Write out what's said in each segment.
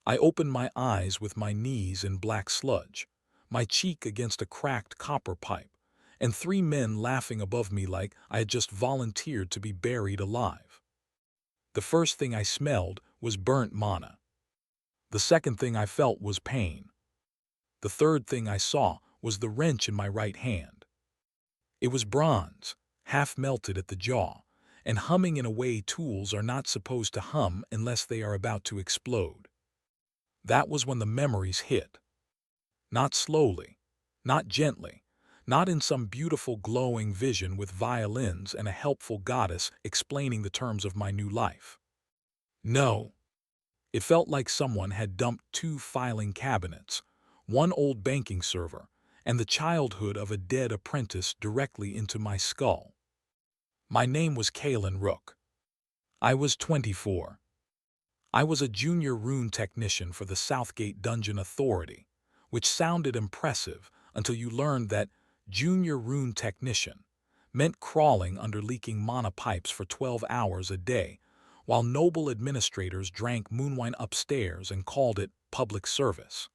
I opened my eyes with my knees in black sludge, my cheek against a cracked copper pipe, and three men laughing above me like I had just volunteered to be buried alive. The first thing I smelled was burnt mana. The second thing I felt was pain. The third thing I saw was the wrench in my right hand. It was bronze, half melted at the jaw, and humming in a way tools are not supposed to hum unless they are about to explode. That was when the memories hit. Not slowly, not gently, not in some beautiful glowing vision with violins and a helpful goddess explaining the terms of my new life. No, it felt like someone had dumped two filing cabinets, one old banking server, and the childhood of a dead apprentice directly into my skull. My name was Kaelen Rook. I was 24. I was a junior rune technician for the Southgate Dungeon Authority, which sounded impressive until you learned that junior rune technician meant crawling under leaking mana pipes for 12 hours a day, while noble administrators drank moonwine upstairs and called it public service.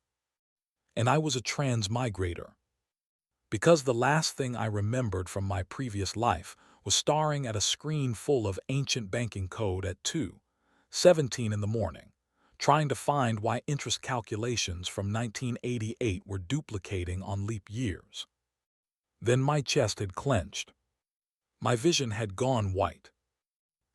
And I was a transmigrator. Because the last thing I remembered from my previous life was staring at a screen full of ancient banking code at 2:17 in the morning, trying to find why interest calculations from 1988 were duplicating on leap years. Then my chest had clenched. My vision had gone white.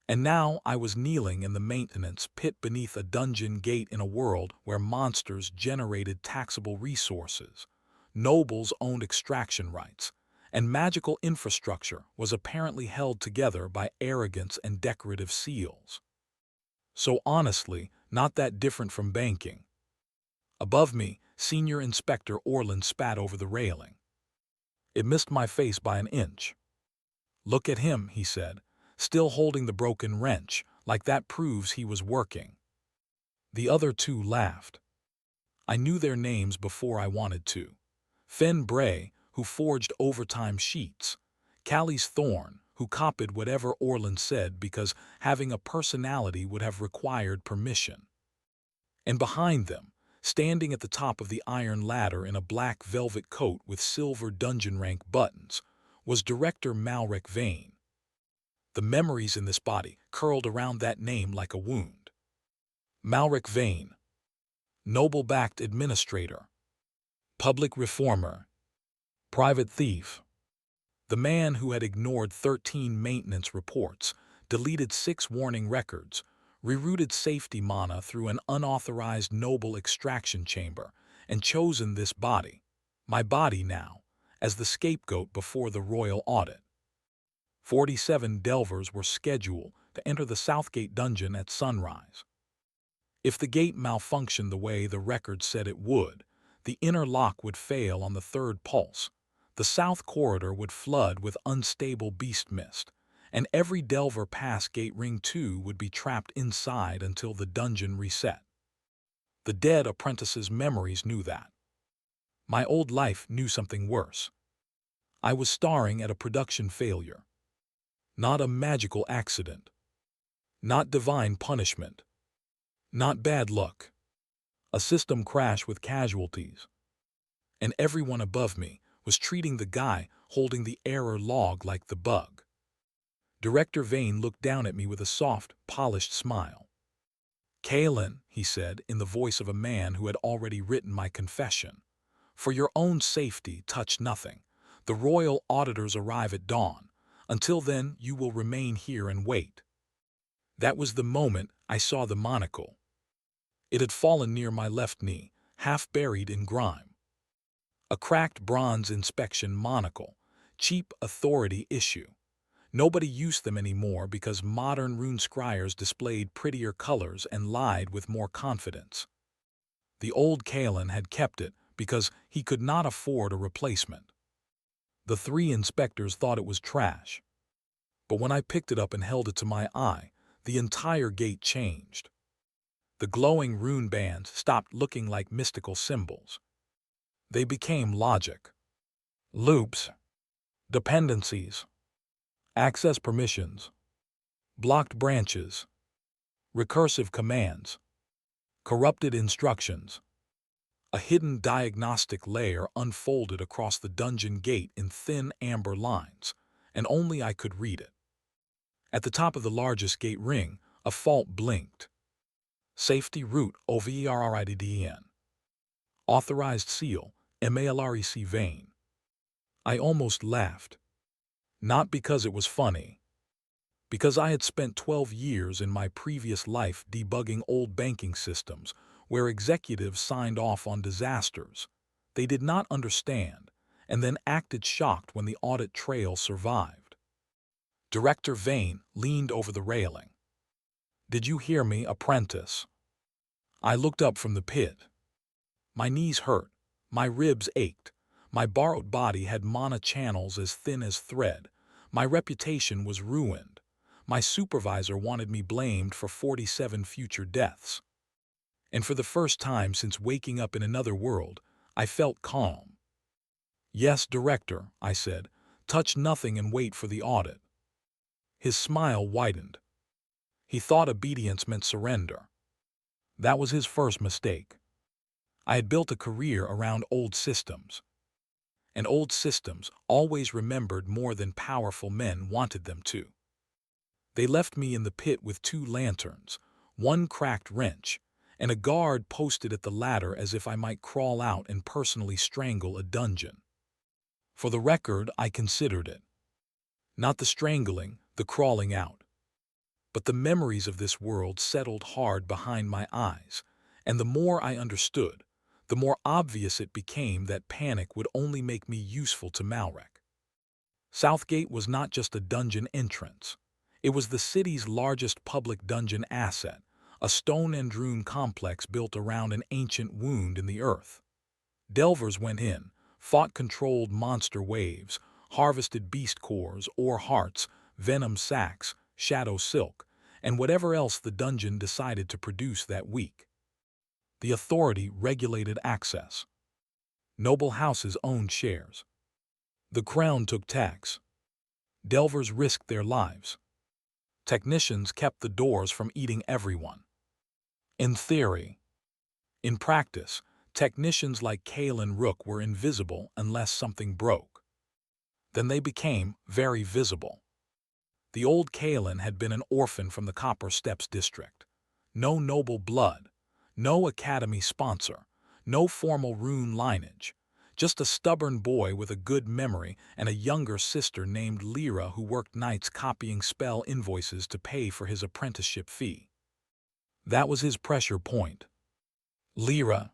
And now I was kneeling in the maintenance pit beneath a dungeon gate in a world where monsters generated taxable resources, nobles owned extraction rights, and magical infrastructure was apparently held together by arrogance and decorative seals. So honestly, not that different from banking. Above me, Senior Inspector Orland spat over the railing. It missed my face by an inch. "Look at him," he said, still holding the broken wrench, like that proves he was working. The other two laughed. I knew their names before I wanted to. Fen Bray, who forged overtime sheets. Callie's Thorn, who copied whatever Orland said because having a personality would have required permission. And behind them, standing at the top of the iron ladder in a black velvet coat with silver dungeon rank buttons, was Director Malrec Vane. The memories in this body curled around that name like a wound. Malrec Vane, noble-backed administrator, public reformer, private thief. The man who had ignored 13 maintenance reports, deleted 6 warning records, rerouted safety mana through an unauthorized noble extraction chamber, and chosen this body, my body now, as the scapegoat before the royal audit. 47 delvers were scheduled to enter the Southgate Dungeon at sunrise. If the gate malfunctioned the way the record said it would, the inner lock would fail on the third pulse, the south corridor would flood with unstable beast mist, and every delver past Gate Ring 2 would be trapped inside until the dungeon reset. The dead apprentice's memories knew that. My old life knew something worse. I was starring at a production failure. Not a magical accident. Not divine punishment. Not bad luck. A system crash with casualties. And everyone above me was treating the guy holding the error log like the bug. Director Vane looked down at me with a soft, polished smile. "Kaelen," he said in the voice of a man who had already written my confession, "for your own safety, touch nothing. The royal auditors arrive at dawn. Until then, you will remain here and wait." That was the moment I saw the monocle. It had fallen near my left knee, half buried in grime. A cracked bronze inspection monocle, cheap authority issue. Nobody used them anymore because modern rune scryers displayed prettier colors and lied with more confidence. The old Kaelen had kept it because he could not afford a replacement. The 3 inspectors thought it was trash. But when I picked it up and held it to my eye, the entire gate changed. The glowing rune bands stopped looking like mystical symbols. They became logic. Loops. Dependencies. Access permissions. Blocked branches. Recursive commands. Corrupted instructions. A hidden diagnostic layer unfolded across the dungeon gate in thin amber lines, and only I could read it. At the top of the largest gate ring, a fault blinked. Safety route OVERRIDDN. Authorized seal, Malrec Vane. I almost laughed. Not because it was funny. Because I had spent 12 years in my previous life debugging old banking systems where executives signed off on disasters they did not understand and then acted shocked when the audit trail survived. Director Vane leaned over the railing. "Did you hear me, apprentice?" I looked up from the pit. My knees hurt, my ribs ached, my borrowed body had mana channels as thin as thread, my reputation was ruined. My supervisor wanted me blamed for 47 future deaths. And for the first time since waking up in another world, I felt calm. "Yes, Director," I said, "touch nothing and wait for the audit." His smile widened. He thought obedience meant surrender. That was his first mistake. I had built a career around old systems. And old systems always remembered more than powerful men wanted them to. They left me in the pit with 2 lanterns, 1 cracked wrench, and a guard posted at the ladder as if I might crawl out and personally strangle a dungeon. For the record, I considered it. Not the strangling, the crawling out. But the memories of this world settled hard behind my eyes, and the more I understood, the more obvious it became that panic would only make me useful to Malrec. Southgate was not just a dungeon entrance. It was the city's largest public dungeon asset, a stone and rune complex built around an ancient wound in the earth. Delvers went in, fought controlled monster waves, harvested beast cores, ore hearts, venom sacs, shadow silk, and whatever else the dungeon decided to produce that week. The authority regulated access. Noble houses owned shares. The crown took tax. Delvers risked their lives. Technicians kept the doors from eating everyone. In theory. In practice, technicians like Kaelen Rook were invisible unless something broke. Then they became very visible. The old Kaelen had been an orphan from the Copper Steps district. No noble blood, no academy sponsor, no formal rune lineage. Just a stubborn boy with a good memory and a younger sister named Lyra who worked nights copying spell invoices to pay for his apprenticeship fee. That was his pressure point. Lyra,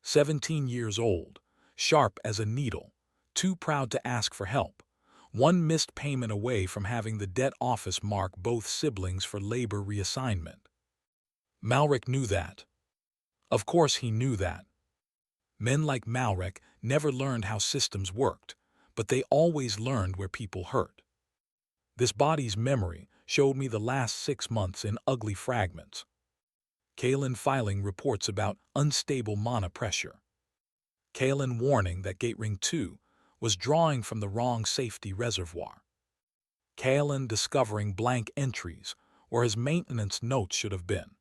17 years old, sharp as a needle, too proud to ask for help, 1 missed payment away from having the debt office mark both siblings for labor reassignment. Malrec knew that. Of course he knew that. Men like Malrec never learned how systems worked, but they always learned where people hurt. This body's memory showed me the last 6 months in ugly fragments. Kaelen filing reports about unstable mana pressure. Kaelen warning that Gate Ring 2 was drawing from the wrong safety reservoir. Kaelen discovering blank entries where his maintenance notes should have been.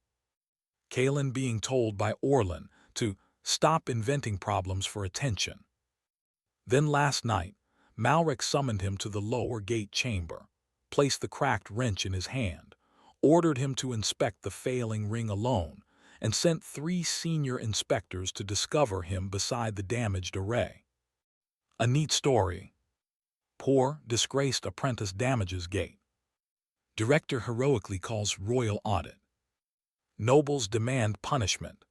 Kaelen being told by Orlin to stop inventing problems for attention. Then last night, Malrec summoned him to the lower gate chamber, placed the cracked wrench in his hand, ordered him to inspect the failing ring alone, and sent 3 senior inspectors to discover him beside the damaged array. A neat story. Poor, disgraced apprentice damages gate. Director heroically calls royal audit. Nobles demand punishment.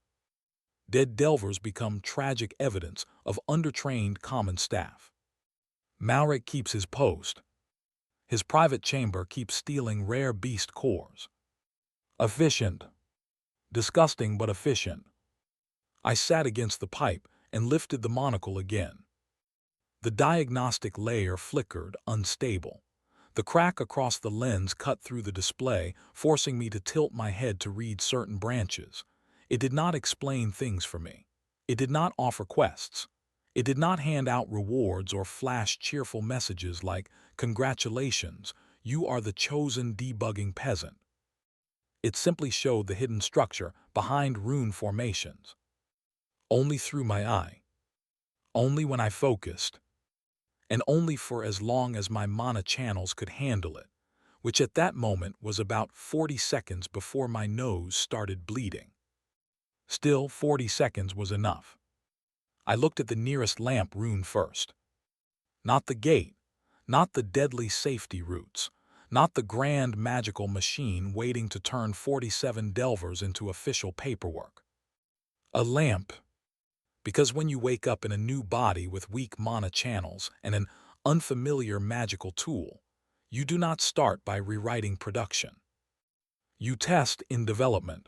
Dead delvers become tragic evidence of undertrained common staff. Malrec keeps his post. His private chamber keeps stealing rare beast cores. Efficient. Disgusting but efficient. I sat against the pipe and lifted the monocle again. The diagnostic layer flickered, unstable. The crack across the lens cut through the display, forcing me to tilt my head to read certain branches. It did not explain things for me. It did not offer quests. It did not hand out rewards or flash cheerful messages like, "Congratulations, you are the chosen debugging peasant." It simply showed the hidden structure behind rune formations. Only through my eye. Only when I focused. And only for as long as my mana channels could handle it, which at that moment was about 40 seconds before my nose started bleeding. Still, 40 seconds was enough. I looked at the nearest lamp rune first. Not the gate, not the deadly safety routes, not the grand magical machine waiting to turn 47 delvers into official paperwork. A lamp. Because when you wake up in a new body with weak mana channels and an unfamiliar magical tool, you do not start by rewriting production. You test in development.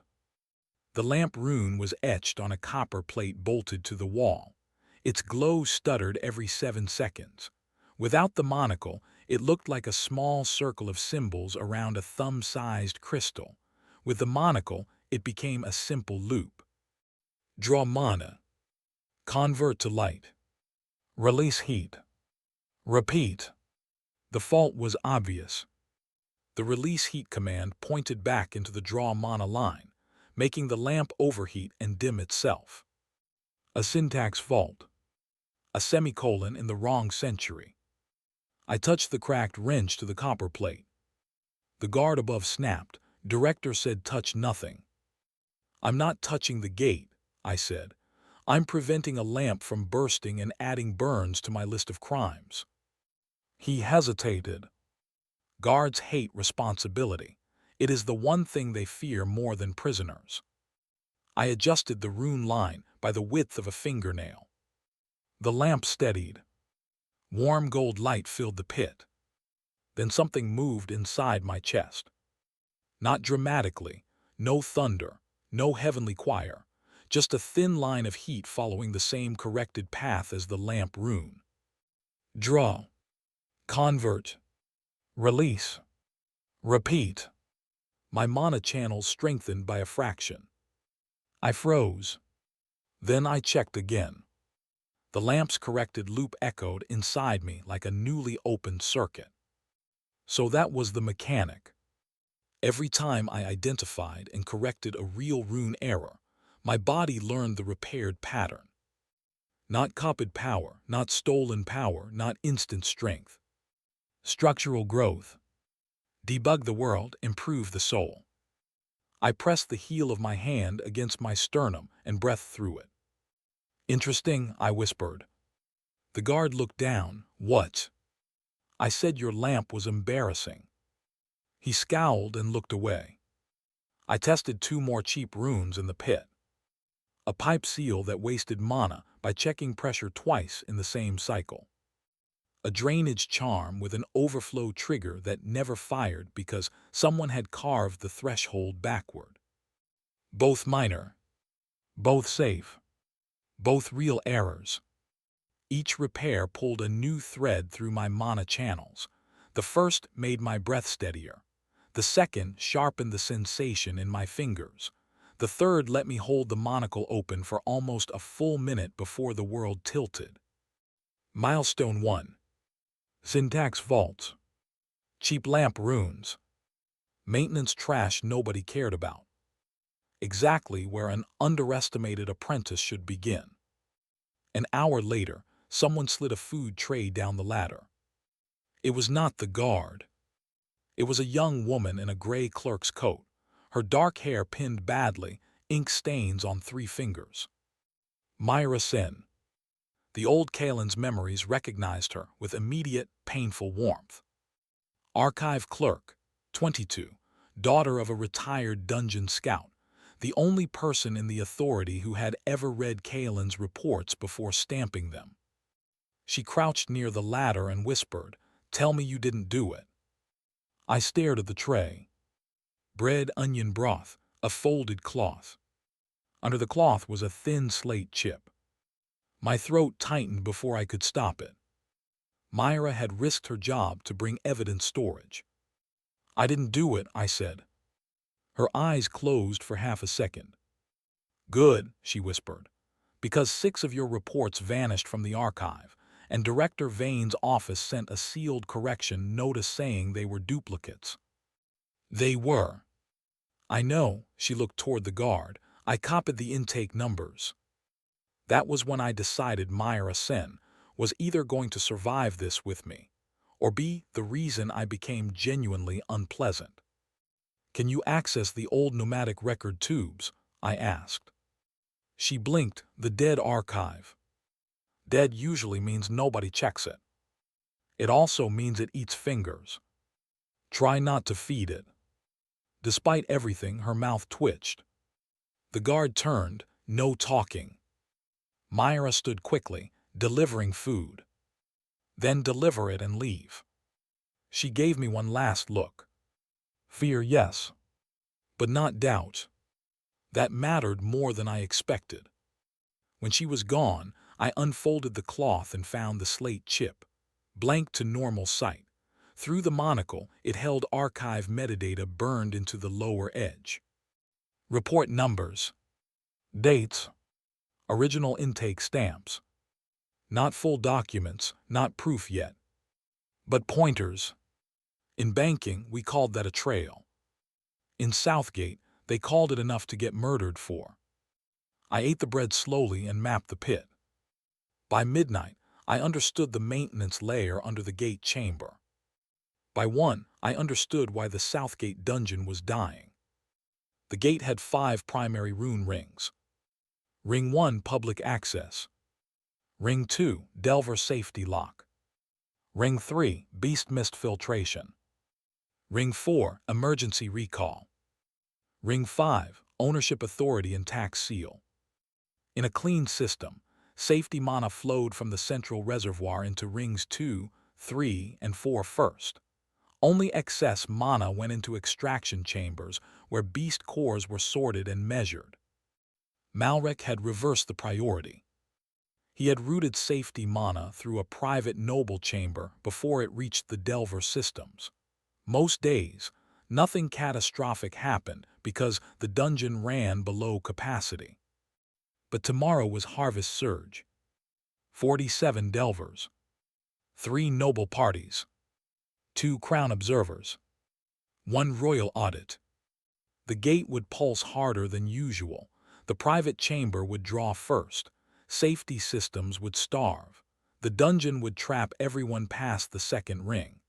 The lamp rune was etched on a copper plate bolted to the wall. Its glow stuttered every 7 seconds. Without the monocle, it looked like a small circle of symbols around a thumb-sized crystal. With the monocle, it became a simple loop. Draw mana. Convert to light. Release heat. Repeat. The fault was obvious. The release heat command pointed back into the draw mana line, making the lamp overheat and dim itself. A syntax fault. A semicolon in the wrong century. I touched the cracked wrench to the copper plate. The guard above snapped. Director said touch nothing. I'm not touching the gate, I said. I'm preventing a lamp from bursting and adding burns to my list of crimes. He hesitated. Guards hate responsibility. It is the one thing they fear more than prisoners. I adjusted the rune line by the width of a fingernail. The lamp steadied. Warm gold light filled the pit. Then something moved inside my chest. Not dramatically, no thunder, no heavenly choir, just a thin line of heat following the same corrected path as the lamp rune. Draw. Convert. Release. Repeat. My mana channels strengthened by a fraction. I froze. Then I checked again. The lamp's corrected loop echoed inside me like a newly opened circuit. So that was the mechanic. Every time I identified and corrected a real rune error, my body learned the repaired pattern. Not copied power, not stolen power, not instant strength. Structural growth. Debug the world, improve the soul. I pressed the heel of my hand against my sternum and breathed through it. Interesting, I whispered. The guard looked down. What? I said your lamp was embarrassing. He scowled and looked away. I tested 2 more cheap runes in the pit. A pipe seal that wasted mana by checking pressure twice in the same cycle. A drainage charm with an overflow trigger that never fired because someone had carved the threshold backward. Both minor. Both safe. Both real errors. Each repair pulled a new thread through my mana channels. The first made my breath steadier. The second sharpened the sensation in my fingers. The third let me hold the monocle open for almost a full minute before the world tilted. Milestone 1. Syntax vaults. Cheap lamp runes. Maintenance trash nobody cared about. Exactly where an underestimated apprentice should begin. An hour later, someone slid a food tray down the ladder. It was not the guard. It was a young woman in a gray clerk's coat, her dark hair pinned badly, ink stains on 3 fingers. Myra Sen. The old Kaelen's memories recognized her with immediate, painful warmth. Archive clerk, 22, daughter of a retired dungeon scout, the only person in the authority who had ever read Kaelen's reports before stamping them. She crouched near the ladder and whispered, "Tell me you didn't do it." I stared at the tray. Bread, onion broth, a folded cloth. Under the cloth was a thin slate chip. My throat tightened before I could stop it. Myra had risked her job to bring evidence storage. "I didn't do it," I said. Her eyes closed for half a second. "Good," she whispered, "because 6 of your reports vanished from the archive, and Director Vane's office sent a sealed correction notice saying they were duplicates." They were. I know, she looked toward the guard. I copied the intake numbers. That was when I decided Myra Sen was either going to survive this with me, or be the reason I became genuinely unpleasant. Can you access the old pneumatic record tubes? I asked. She blinked. The dead archive. Dead usually means nobody checks it. It also means it eats fingers. Try not to feed it. Despite everything, her mouth twitched. The guard turned, no talking. Myra stood quickly, delivering food. Then deliver it and leave. She gave me one last look. Fear, yes, but not doubt. That mattered more than I expected. When she was gone, I unfolded the cloth and found the slate chip, blank to normal sight. Through the monocle, it held archive metadata burned into the lower edge. Report numbers. Dates. Original intake stamps. Not full documents, not proof yet. But pointers. In banking, we called that a trail. In Southgate, they called it enough to get murdered for. I ate the bread slowly and mapped the pit. By midnight, I understood the maintenance layer under the gate chamber. By 1, I understood why the Southgate dungeon was dying. The gate had 5 primary rune rings. Ring 1, public access. Ring 2, Delver safety lock. Ring 3, beast mist filtration. Ring 4, emergency recall. Ring 5, ownership authority and tax seal. In a clean system, safety mana flowed from the central reservoir into rings 2, 3, and 4 first. Only excess mana went into extraction chambers where beast cores were sorted and measured. Malrec had reversed the priority. He had routed safety mana through a private noble chamber before it reached the Delver systems. Most days, nothing catastrophic happened because the dungeon ran below capacity. But tomorrow was Harvest Surge. 47 Delvers. 3 noble parties. 2 crown observers. 1 royal audit. The gate would pulse harder than usual. The private chamber would draw first. Safety systems would starve. The dungeon would trap everyone past the second ring.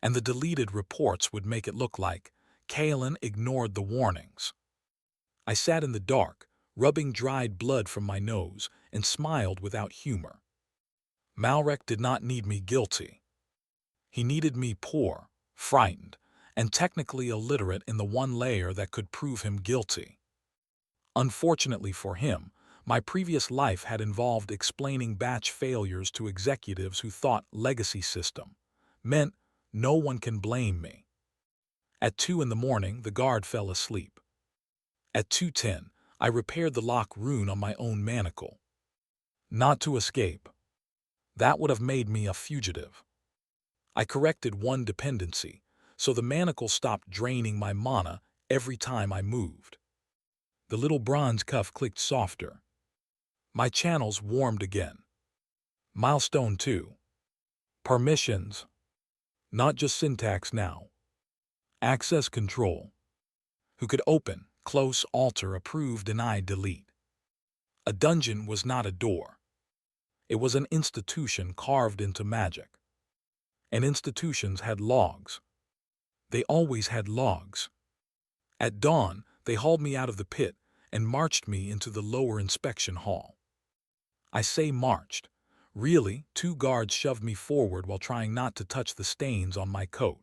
And the deleted reports would make it look like Kaelen ignored the warnings. I sat in the dark, rubbing dried blood from my nose, and smiled without humor. Malrec did not need me guilty. He needed me poor, frightened, and technically illiterate in the one layer that could prove him guilty. Unfortunately for him, my previous life had involved explaining batch failures to executives who thought legacy system meant no one can blame me. At 2 in the morning, the guard fell asleep. At 2:10, I repaired the lock rune on my own manacle. Not to escape. That would have made me a fugitive. I corrected 1 dependency, so the manacle stopped draining my mana every time I moved. The little bronze cuff clicked softer. My channels warmed again. Milestone 2. Permissions. Not just syntax now. Access control. Who could open, close, alter, approve, deny, delete. A dungeon was not a door. It was an institution carved into magic. And institutions had logs. They always had logs. At dawn, they hauled me out of the pit and marched me into the lower inspection hall. I say marched. Really, 2 guards shoved me forward while trying not to touch the stains on my coat.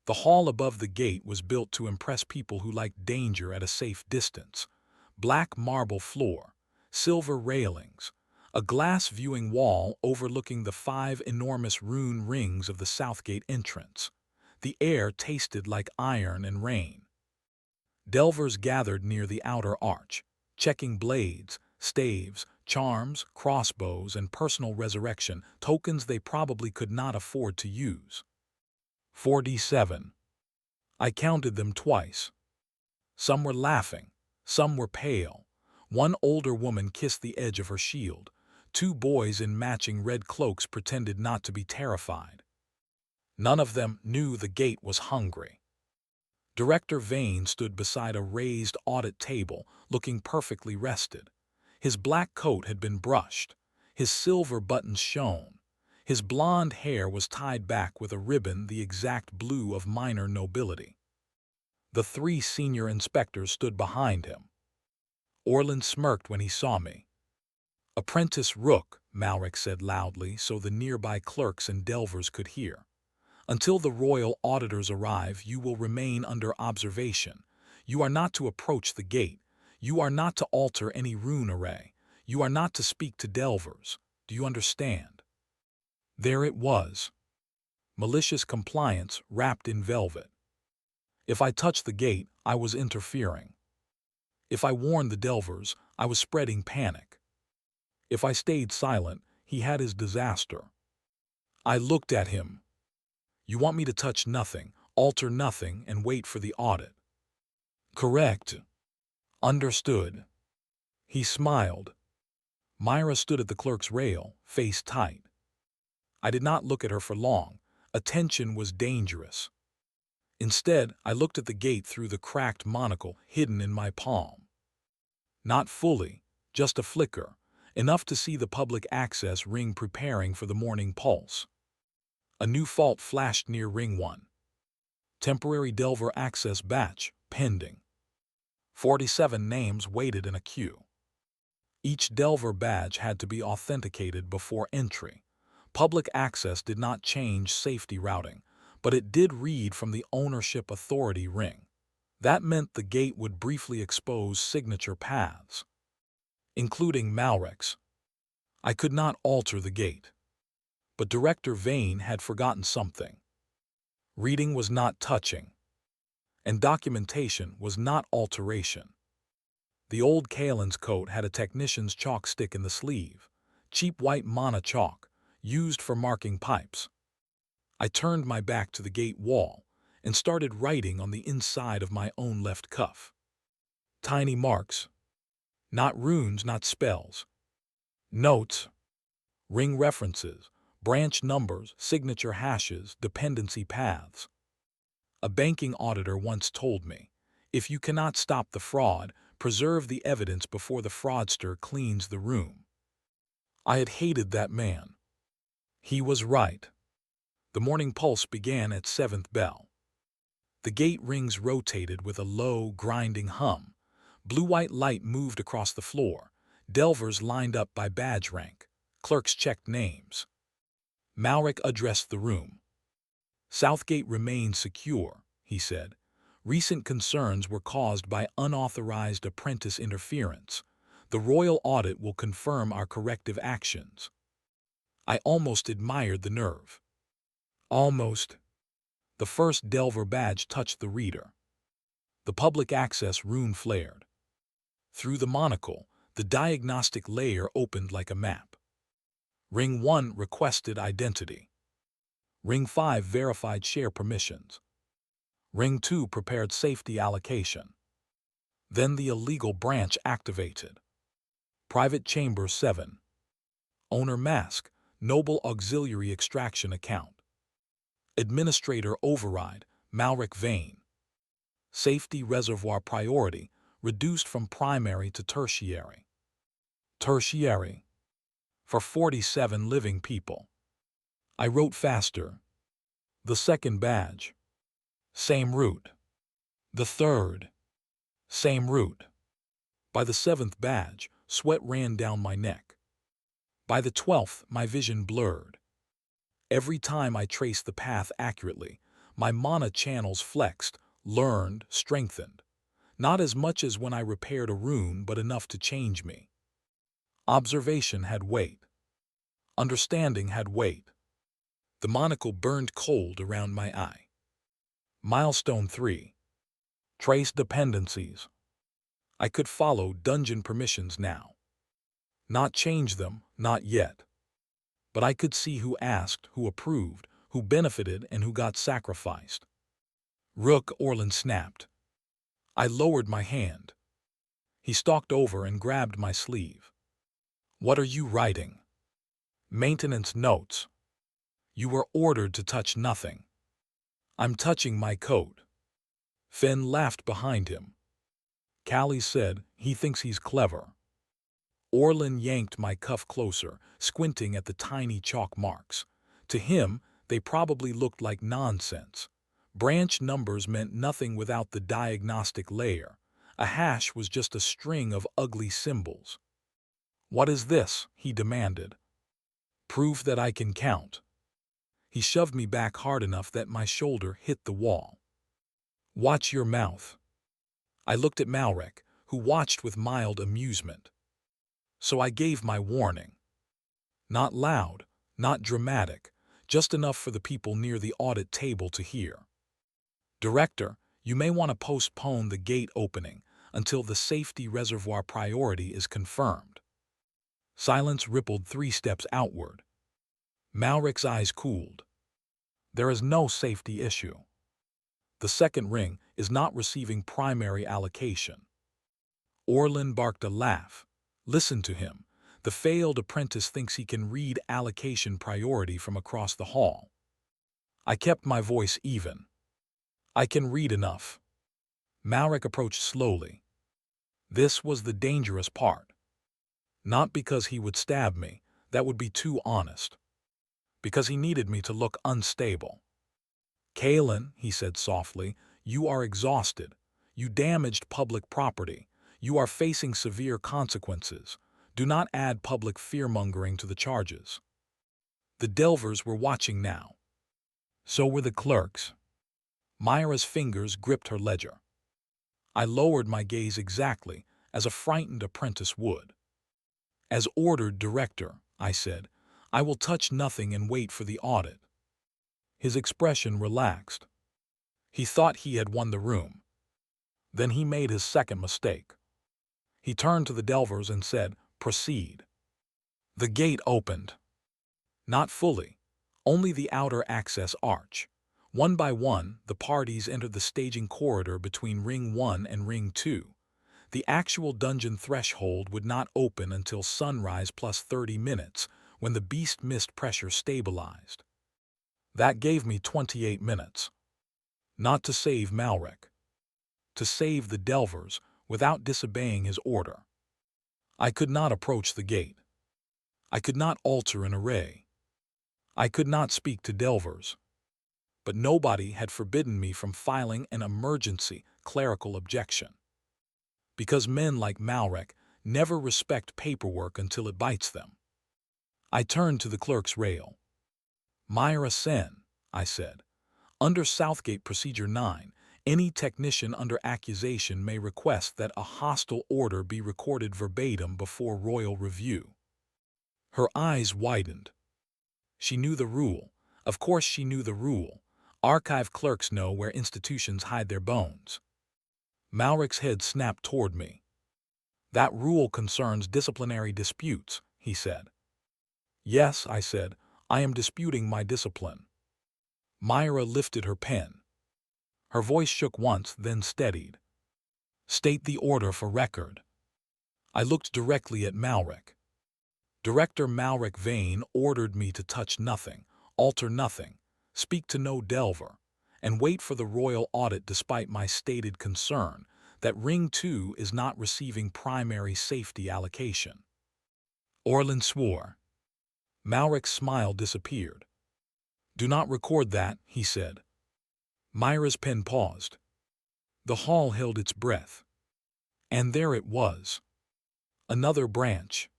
The hall above the gate was built to impress people who liked danger at a safe distance. Black marble floor, silver railings, a glass viewing wall overlooking the 5 enormous rune rings of the Southgate entrance. The air tasted like iron and rain. Delvers gathered near the outer arch, checking blades, staves, charms, crossbows, and personal resurrection, tokens they probably could not afford to use. 47. I counted them twice. Some were laughing, some were pale. 1 older woman kissed the edge of her shield. 2 boys in matching red cloaks pretended not to be terrified. None of them knew the gate was hungry. Director Vane stood beside a raised audit table, looking perfectly rested. His black coat had been brushed. His silver buttons shone. His blonde hair was tied back with a ribbon the exact blue of minor nobility. The three senior inspectors stood behind him. Orland smirked when he saw me. "Apprentice Rook," Malrec said loudly so the nearby clerks and delvers could hear. "Until the royal auditors arrive, you will remain under observation. You are not to approach the gate. You are not to alter any rune array. You are not to speak to delvers. Do you understand?" There it was. Malicious compliance wrapped in velvet. If I touched the gate, I was interfering. If I warned the delvers, I was spreading panic. If I stayed silent, he had his disaster. I looked at him. "You want me to touch nothing, alter nothing, and wait for the audit?" "Correct." "Understood." He smiled. Myra stood at the clerk's rail, face tight. I did not look at her for long. Attention was dangerous. Instead, I looked at the gate through the cracked monocle hidden in my palm. Not fully, just a flicker, enough to see the public access ring preparing for the morning pulse. A new fault flashed near Ring 1. Temporary Delver access batch, pending. 47 names waited in a queue. Each Delver badge had to be authenticated before entry. Public access did not change safety routing, but it did read from the Ownership Authority ring. That meant the gate would briefly expose signature paths, including Malrec's. I could not alter the gate. But Director Vane had forgotten something. Reading was not touching, and documentation was not alteration. The old Kaelen's coat had a technician's chalk stick in the sleeve, cheap white mana chalk, used for marking pipes. I turned my back to the gate wall and started writing on the inside of my own left cuff. Tiny marks. Not runes, not spells. Notes. Ring references, branch numbers, signature hashes, dependency paths. A banking auditor once told me, "If you cannot stop the fraud, preserve the evidence before the fraudster cleans the room." I had hated that man. He was right. The morning pulse began at 7th bell. The gate rings rotated with a low, grinding hum. Blue-white light moved across the floor. Delvers lined up by badge rank. Clerks checked names. Malrec addressed the room. "Southgate remains secure," he said. "Recent concerns were caused by unauthorized apprentice interference. The royal audit will confirm our corrective actions." I almost admired the nerve. Almost. The first Delver badge touched the reader. The public access rune flared. Through the monocle, the diagnostic layer opened like a map. Ring 1 requested identity. Ring 5 verified share permissions. Ring 2 prepared safety allocation. Then the illegal branch activated. Private Chamber 7. Owner Mask, Noble Auxiliary Extraction Account. Administrator Override, Malrec Vane. Safety Reservoir Priority, reduced from primary to tertiary. Tertiary. For 47 living people. I wrote faster. The second badge. Same route. The third. Same route. By the 7th badge, sweat ran down my neck. By the 12th, my vision blurred. Every time I traced the path accurately, my mana channels flexed, learned, strengthened. Not as much as when I repaired a rune, but enough to change me. Observation had weight. Understanding had weight. The monocle burned cold around my eye. Milestone 3. Trace dependencies. I could follow dungeon permissions now. Not change them, not yet. But I could see who asked, who approved, who benefited, and who got sacrificed. Rook, Orland snapped. I lowered my hand. He stalked over and grabbed my sleeve. "What are you writing?" "Maintenance notes." "You were ordered to touch nothing." "I'm touching my coat." Fenn laughed behind him. Callie said, "He thinks he's clever." Orlin yanked my cuff closer, squinting at the tiny chalk marks. To him, they probably looked like nonsense. Branch numbers meant nothing without the diagnostic layer. A hash was just a string of ugly symbols. "What is this?" he demanded. "Proof that I can count." He shoved me back hard enough that my shoulder hit the wall. "Watch your mouth." I looked at Malrec, who watched with mild amusement. So I gave my warning. Not loud, not dramatic, just enough for the people near the audit table to hear. "Director, you may want to postpone the gate opening until the safety reservoir priority is confirmed." Silence rippled 3 steps outward. Malrec's eyes cooled. "There is no safety issue. The second ring is not receiving primary allocation." Orlin barked a laugh. Listen to him. The failed apprentice thinks he can read allocation priority from across the hall. I kept my voice even. "I can read enough." Malrec approached slowly. This was the dangerous part. Not because he would stab me, that would be too honest. Because he needed me to look unstable. "Kaelen," he said softly, "you are exhausted. You damaged public property. You are facing severe consequences. Do not add public fear-mongering to the charges." The Delvers were watching now. So were the clerks. Myra's fingers gripped her ledger. I lowered my gaze exactly as a frightened apprentice would. "As ordered, Director," I said, "I will touch nothing and wait for the audit." His expression relaxed. He thought he had won the room. Then he made his second mistake. He turned to the Delvers and said, "Proceed." The gate opened. Not fully, only the outer access arch. One by one, the parties entered the staging corridor between Ring 1 and Ring 2. The actual dungeon threshold would not open until sunrise plus 30 minutes, when the beast mist pressure stabilized. That gave me 28 minutes. Not to save Malrec. To save the Delvers without disobeying his order. I could not approach the gate. I could not alter an array. I could not speak to Delvers. But nobody had forbidden me from filing an emergency clerical objection. Because men like Malrec never respect paperwork until it bites them. I turned to the clerk's rail. "Myra Sen," I said, "under Southgate Procedure 9, any technician under accusation may request that a hostile order be recorded verbatim before royal review." Her eyes widened. She knew the rule. Of course she knew the rule. Archive clerks know where institutions hide their bones. Malrec's head snapped toward me. "That rule concerns disciplinary disputes," he said. "Yes," I said, "I am disputing my discipline." Myra lifted her pen. Her voice shook once, then steadied. "State the order for record." I looked directly at Malrec. Director Malrec Vane ordered me to touch nothing, alter nothing, speak to no Delver, and wait for the royal audit despite my stated concern that Ring 2 is not receiving primary safety allocation. Orlin swore. Malrec's smile disappeared. "Do not record that," he said. Myra's pen paused. The hall held its breath. And there it was. Another branch.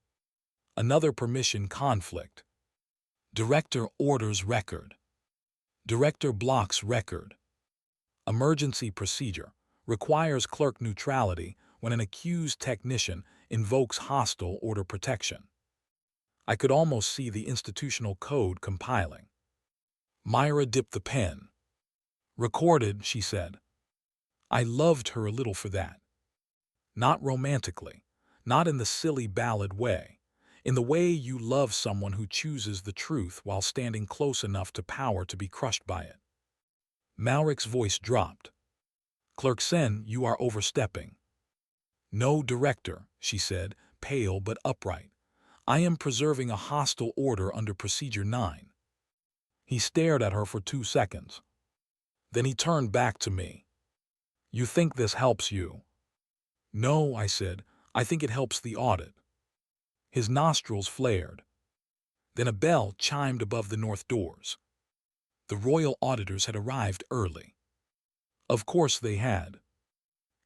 Another permission conflict. Director orders record. Director blocks record. Emergency procedure requires clerk neutrality when an accused technician invokes hostile order protection. I could almost see the institutional code compiling. Myra dipped the pen. "Recorded," she said. I loved her a little for that. Not romantically, not in the silly ballad way, in the way you love someone who chooses the truth while standing close enough to power to be crushed by it. Malrec's voice dropped. "Clerk Sen, you are overstepping." "No, Director," she said, pale but upright. "I am preserving a hostile order under Procedure 9. He stared at her for 2 seconds. Then he turned back to me. You think this helps you? No, I said. I think it helps the audit. His nostrils flared. Then a bell chimed above the north doors. The royal auditors had arrived early. Of course they had.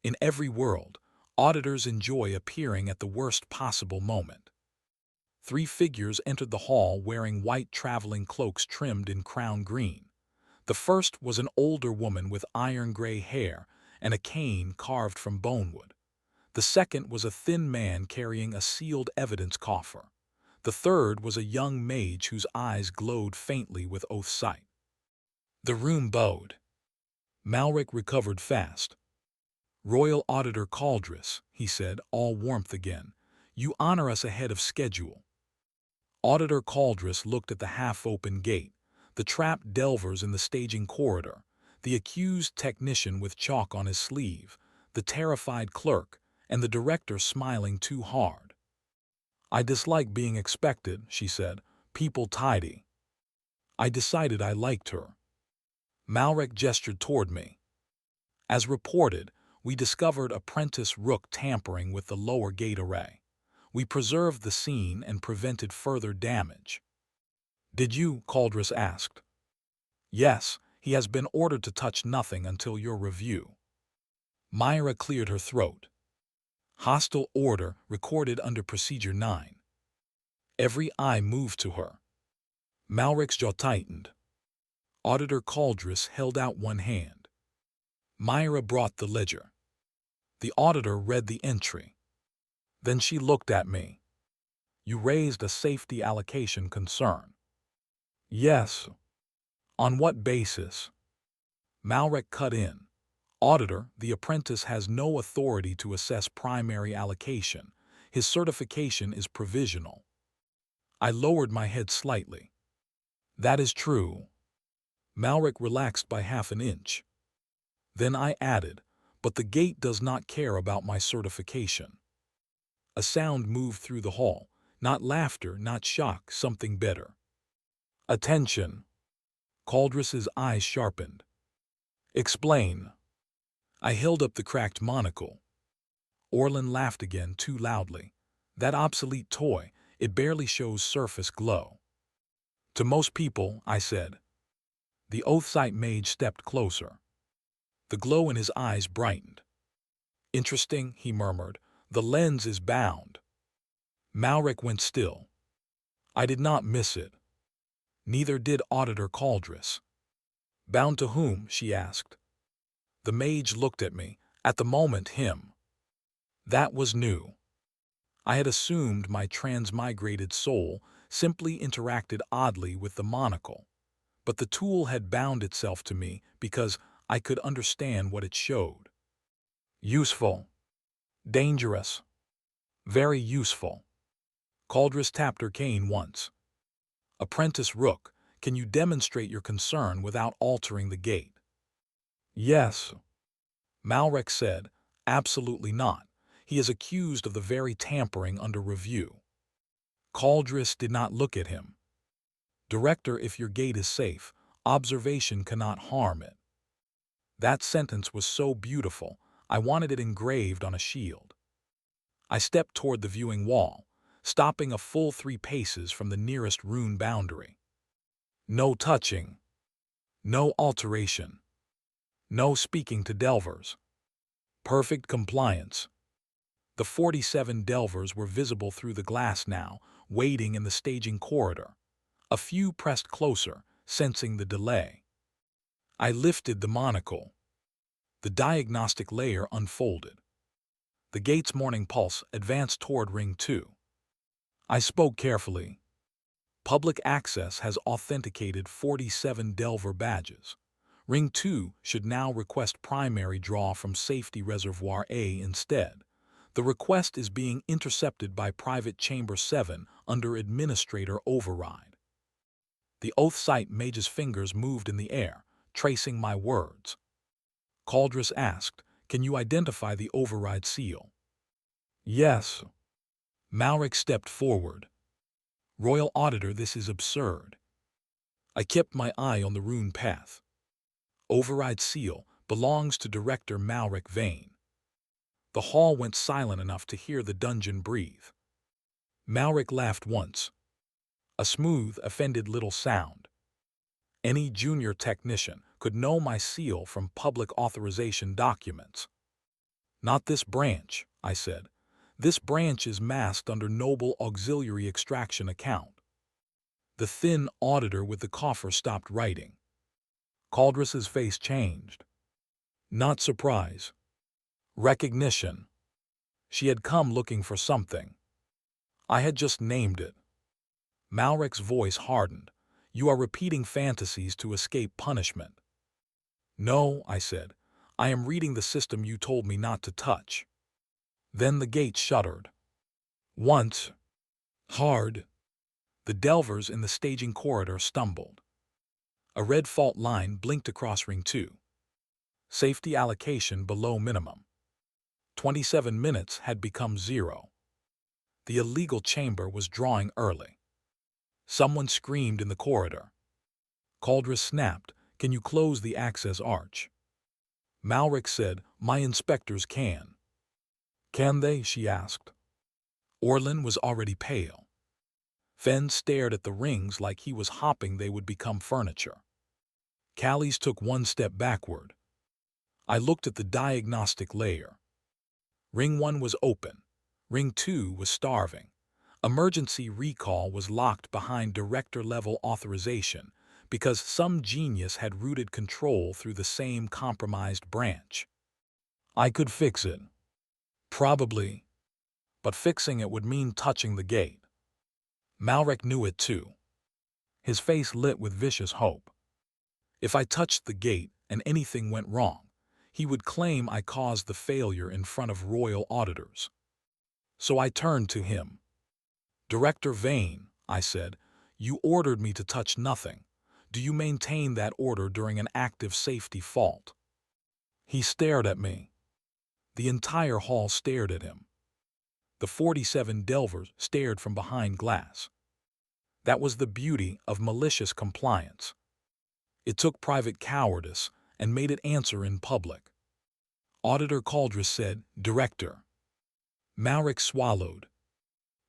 In every world, auditors enjoy appearing at the worst possible moment. 3 figures entered the hall wearing white traveling cloaks trimmed in crown green. The first was an older woman with iron-gray hair and a cane carved from bonewood. The second was a thin man carrying a sealed evidence coffer. The third was a young mage whose eyes glowed faintly with oath sight. The room bowed. Malrec recovered fast. "Royal Auditor Caldris," he said, all warmth again, "you honor us ahead of schedule." Auditor Caldris looked at the half-open gate, the trapped delvers in the staging corridor, the accused technician with chalk on his sleeve, the terrified clerk, and the director smiling too hard. "I dislike being expected," she said. "People tidy." I decided I liked her. Malrec gestured toward me. As reported, we discovered Apprentice Rook tampering with the lower gate array. We preserved the scene and prevented further damage. "Did you?" Caldris asked. "Yes, he has been ordered to touch nothing until your review." Myra cleared her throat. "Hostile order recorded under Procedure 9. Every eye moved to her. Malrec's jaw tightened. Auditor Caldris held out one hand. Myra brought the ledger. The auditor read the entry. Then she looked at me. "You raised a safety allocation concern." "Yes." "On what basis?" Malrec cut in. "Auditor, the apprentice has no authority to assess primary allocation. His certification is provisional." I lowered my head slightly. "That is true." Malrec relaxed by half an inch. Then I added, "But the gate does not care about my certification." A sound moved through the hall. Not laughter, not shock, something better. "Attention." Caldris's eyes sharpened. "Explain." I held up the cracked monocle. Orlin laughed again, too loudly. "That obsolete toy, it barely shows surface glow." "To most people," I said. The Oathsight mage stepped closer. The glow in his eyes brightened. "Interesting," he murmured. "The lens is bound." Malrec went still. I did not miss it. Neither did Auditor Caldris. "Bound to whom?" she asked. The mage looked at me. At the moment, him. That was new. I had assumed my transmigrated soul simply interacted oddly with the monocle. But the tool had bound itself to me because I could understand what it showed. Useful. Dangerous. Very useful. Caldris tapped her cane once. "Apprentice Rook, can you demonstrate your concern without altering the gate?" "Yes." Malrec said, "Absolutely not. He is accused of the very tampering under review." Caldris did not look at him. "Director, if your gate is safe, observation cannot harm it." That sentence was so beautiful, I wanted it engraved on a shield. I stepped toward the viewing wall, stopping a full 3 paces from the nearest rune boundary. No touching. No alteration. No speaking to delvers. Perfect compliance. The 47 delvers were visible through the glass now, waiting in the staging corridor. A few pressed closer, sensing the delay. I lifted the monocle. The diagnostic layer unfolded. The gate's morning pulse advanced toward Ring 2. I spoke carefully. Public access has authenticated 47 Delver badges. Ring 2 should now request primary draw from Safety Reservoir A instead. The request is being intercepted by Private Chamber 7 under Administrator Override. The Oathsight mage's fingers moved in the air, tracing my words. Caldris asked, "Can you identify the override seal?" "Yes." Malrec stepped forward. "Royal Auditor, this is absurd." I kept my eye on the rune path. Override seal, Belongs to Director Malrec Vane. The hall went silent enough to hear the dungeon breathe. Malrec laughed once. A smooth, offended little sound. Any junior technician could know my seal from public authorization documents. Not this branch, I said. This branch is masked under Noble Auxiliary Extraction account. The thin auditor with the coffer stopped writing. Caldress's face changed. Not surprise. Recognition. She had come looking for something. I had just named it. Malrec's voice hardened. You are repeating fantasies to escape punishment. No, I said. I am reading the system you told me not to touch. Then the gate shuddered. Once. Hard. The delvers in the staging corridor stumbled. A red fault line blinked across Ring 2. Safety allocation below minimum. 27 minutes had become 0. The illegal chamber was drawing early. Someone screamed in the corridor. Caldress snapped, "Can you close the access arch?" Malrec said, "My inspectors can." "Can they?" she asked. Orlin was already pale. Fenn stared at the rings like he was hoping they would become furniture. Callies took one step backward. I looked at the diagnostic layer. Ring 1 was open. Ring 2 was starving. Emergency recall was locked behind director-level authorization because some genius had routed control through the same compromised branch. I could fix it. Probably. But fixing it would mean touching the gate. Malrec knew it too. His face lit with vicious hope. If I touched the gate and anything went wrong, he would claim I caused the failure in front of royal auditors. So I turned to him. "Director Vane," I said, "you ordered me to touch nothing. Do you maintain that order during an active safety fault?" He stared at me. The entire hall stared at him. The 47 delvers stared from behind glass. That was the beauty of malicious compliance. It took private cowardice and made it answer in public. Auditor Caldress said, "Director." Malrec swallowed.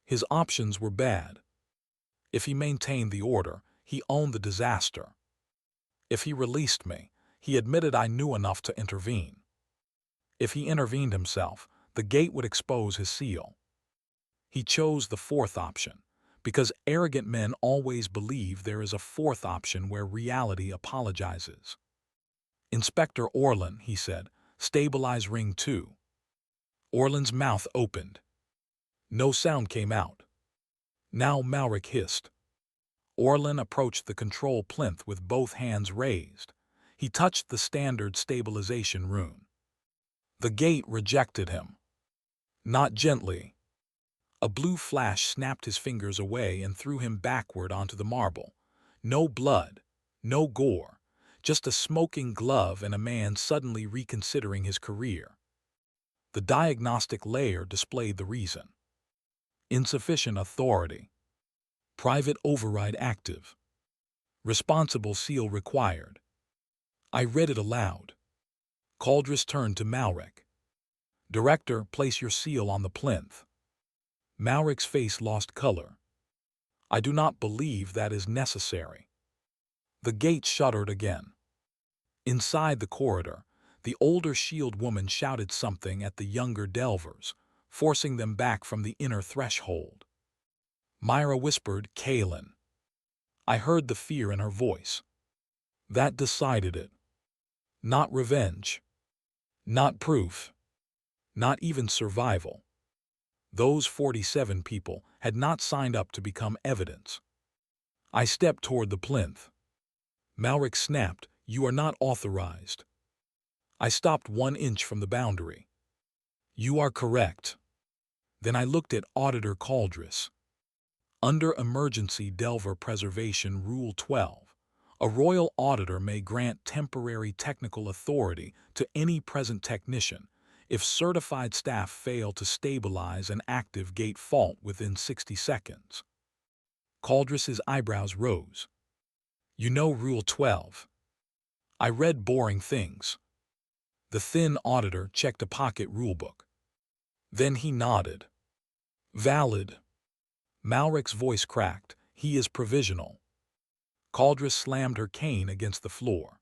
His options were bad. If he maintained the order, he owned the disaster. If he released me, he admitted I knew enough to intervene. If he intervened himself, the gate would expose his seal. He chose the fourth option, because arrogant men always believe there is a fourth option where reality apologizes. "Inspector Orlin," he said, "stabilize Ring 2. Orlin's mouth opened. No sound came out. Now Malrec hissed. Orlin approached the control plinth with both hands raised. He touched the standard stabilization rune. The gate rejected him. Not gently. A blue flash snapped his fingers away and threw him backward onto the marble. No blood, no gore, just a smoking glove and a man suddenly reconsidering his career. The diagnostic layer displayed the reason. Insufficient authority. Private override active. Responsible seal required. I read it aloud. Caldress turned to Malrec. "Director, place your seal on the plinth." Malrec's face lost color. "I do not believe that is necessary." The gate shuddered again. Inside the corridor, the older shield woman shouted something at the younger delvers, forcing them back from the inner threshold. Myra whispered, "Kaelen." I heard the fear in her voice. That decided it. Not revenge. Not proof. Not even survival. Those 47 people had not signed up to become evidence. I stepped toward the plinth. Malrec snapped, "You are not authorized." I stopped 1 inch from the boundary. "You are correct." Then I looked at Auditor Caldress. Under Emergency Delver Preservation Rule 12, a royal auditor may grant temporary technical authority to any present technician if certified staff fail to stabilize an active gate fault within 60 seconds. Caldress's eyebrows rose. "You know Rule 12. I read boring things." The thin auditor checked a pocket rulebook. Then he nodded. Valid. Malrec's voice cracked. He is provisional. Caldris slammed her cane against the floor.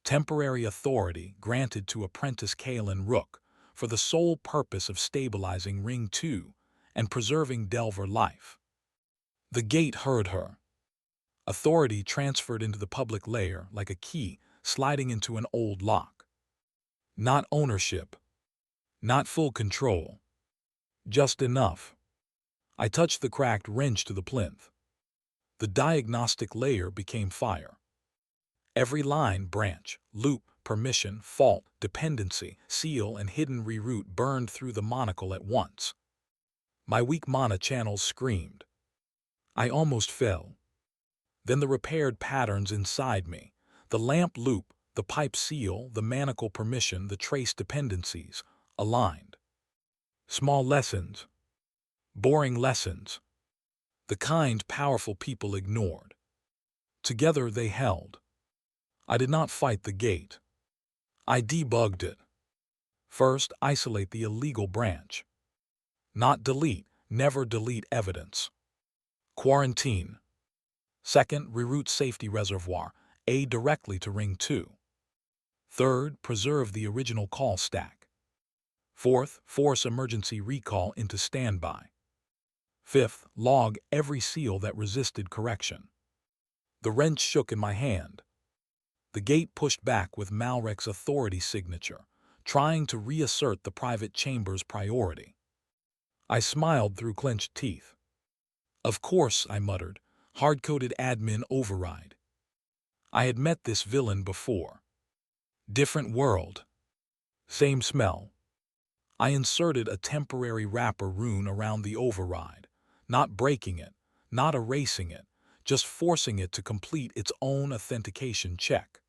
Temporary authority granted to apprentice Kaelen Rook for the sole purpose of stabilizing Ring 2 and preserving Delver life. The gate heard her. Authority transferred into the public layer like a key sliding into an old lock. Not ownership. Not full control. Just enough. I touched the cracked wrench to the plinth. The diagnostic layer became fire. Every line, branch, loop, permission, fault, dependency, seal, and hidden reroute burned through the monocle at once. My weak mana channels screamed. I almost fell. Then the repaired patterns inside me, the lamp loop, the pipe seal, the manacle permission, the trace dependencies, aligned. Small lessons. Boring lessons. The kind powerful people ignored. Together they held. I did not fight the gate. I debugged it. First, isolate the illegal branch. Not delete, never delete evidence. Quarantine. Second, reroute safety reservoir, A directly to Ring 2. Third, preserve the original call stack. Fourth, force emergency recall into standby. Fifth, log every seal that resisted correction. The wrench shook in my hand. The gate pushed back with Malrec's authority signature, trying to reassert the private chamber's priority. I smiled through clenched teeth. Of course, I muttered, hard-coded admin override. I had met this villain before. Different world. Same smell. I inserted a temporary wrapper rune around the override, not breaking it, not erasing it, just forcing it to complete its own authentication check.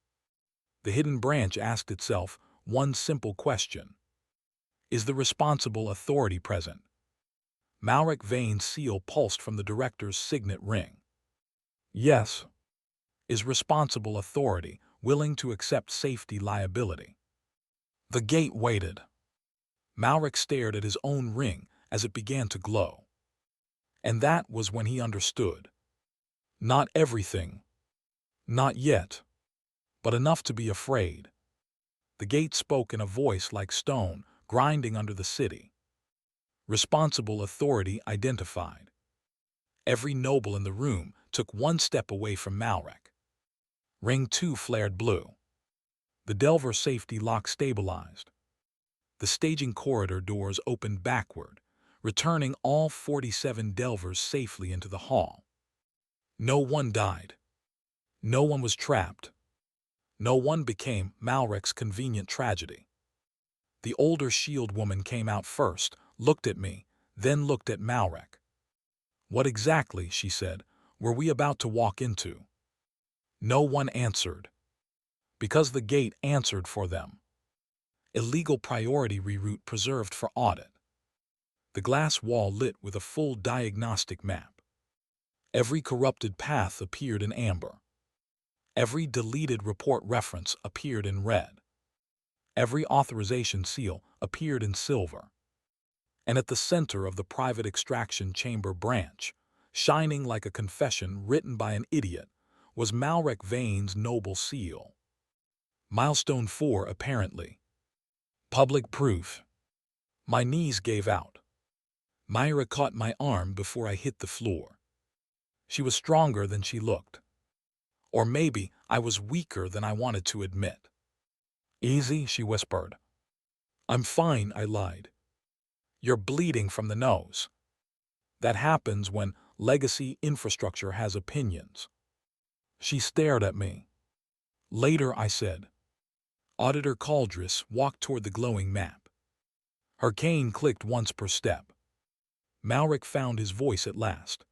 The hidden branch asked itself one simple question. Is the responsible authority present? Malrec Vane's seal pulsed from the director's signet ring. Yes. Is responsible authority willing to accept safety liability? The gate waited. Malrec stared at his own ring as it began to glow. And that was when he understood. Not everything. Not yet. But enough to be afraid. The gate spoke in a voice like stone, grinding under the city. Responsible authority identified. Every noble in the room took one step away from Malrec. Ring 2 flared blue. The Delver safety lock stabilized. The staging corridor doors opened backward, returning all 47 Delvers safely into the hall. No one died. No one was trapped. No one became Malrec's convenient tragedy. The older shield woman came out first, looked at me, then looked at Malrec. What exactly, she said, were we about to walk into? No one answered. Because the gate answered for them. Illegal priority reroute preserved for audit. The glass wall lit with a full diagnostic map. Every corrupted path appeared in amber. Every deleted report reference appeared in red. Every authorization seal appeared in silver. And at the center of the private extraction chamber branch, shining like a confession written by an idiot, was Malrec Vane's noble seal. Milestone 4, apparently. Public proof. My knees gave out. Myra caught my arm before I hit the floor. She was stronger than she looked. Or maybe I was weaker than I wanted to admit. Easy, she whispered. I'm fine, I lied. You're bleeding from the nose. That happens when legacy infrastructure has opinions. She stared at me. Later, I said. Auditor Caldris walked toward the glowing map. Her cane clicked once per step. Malrec found his voice at last.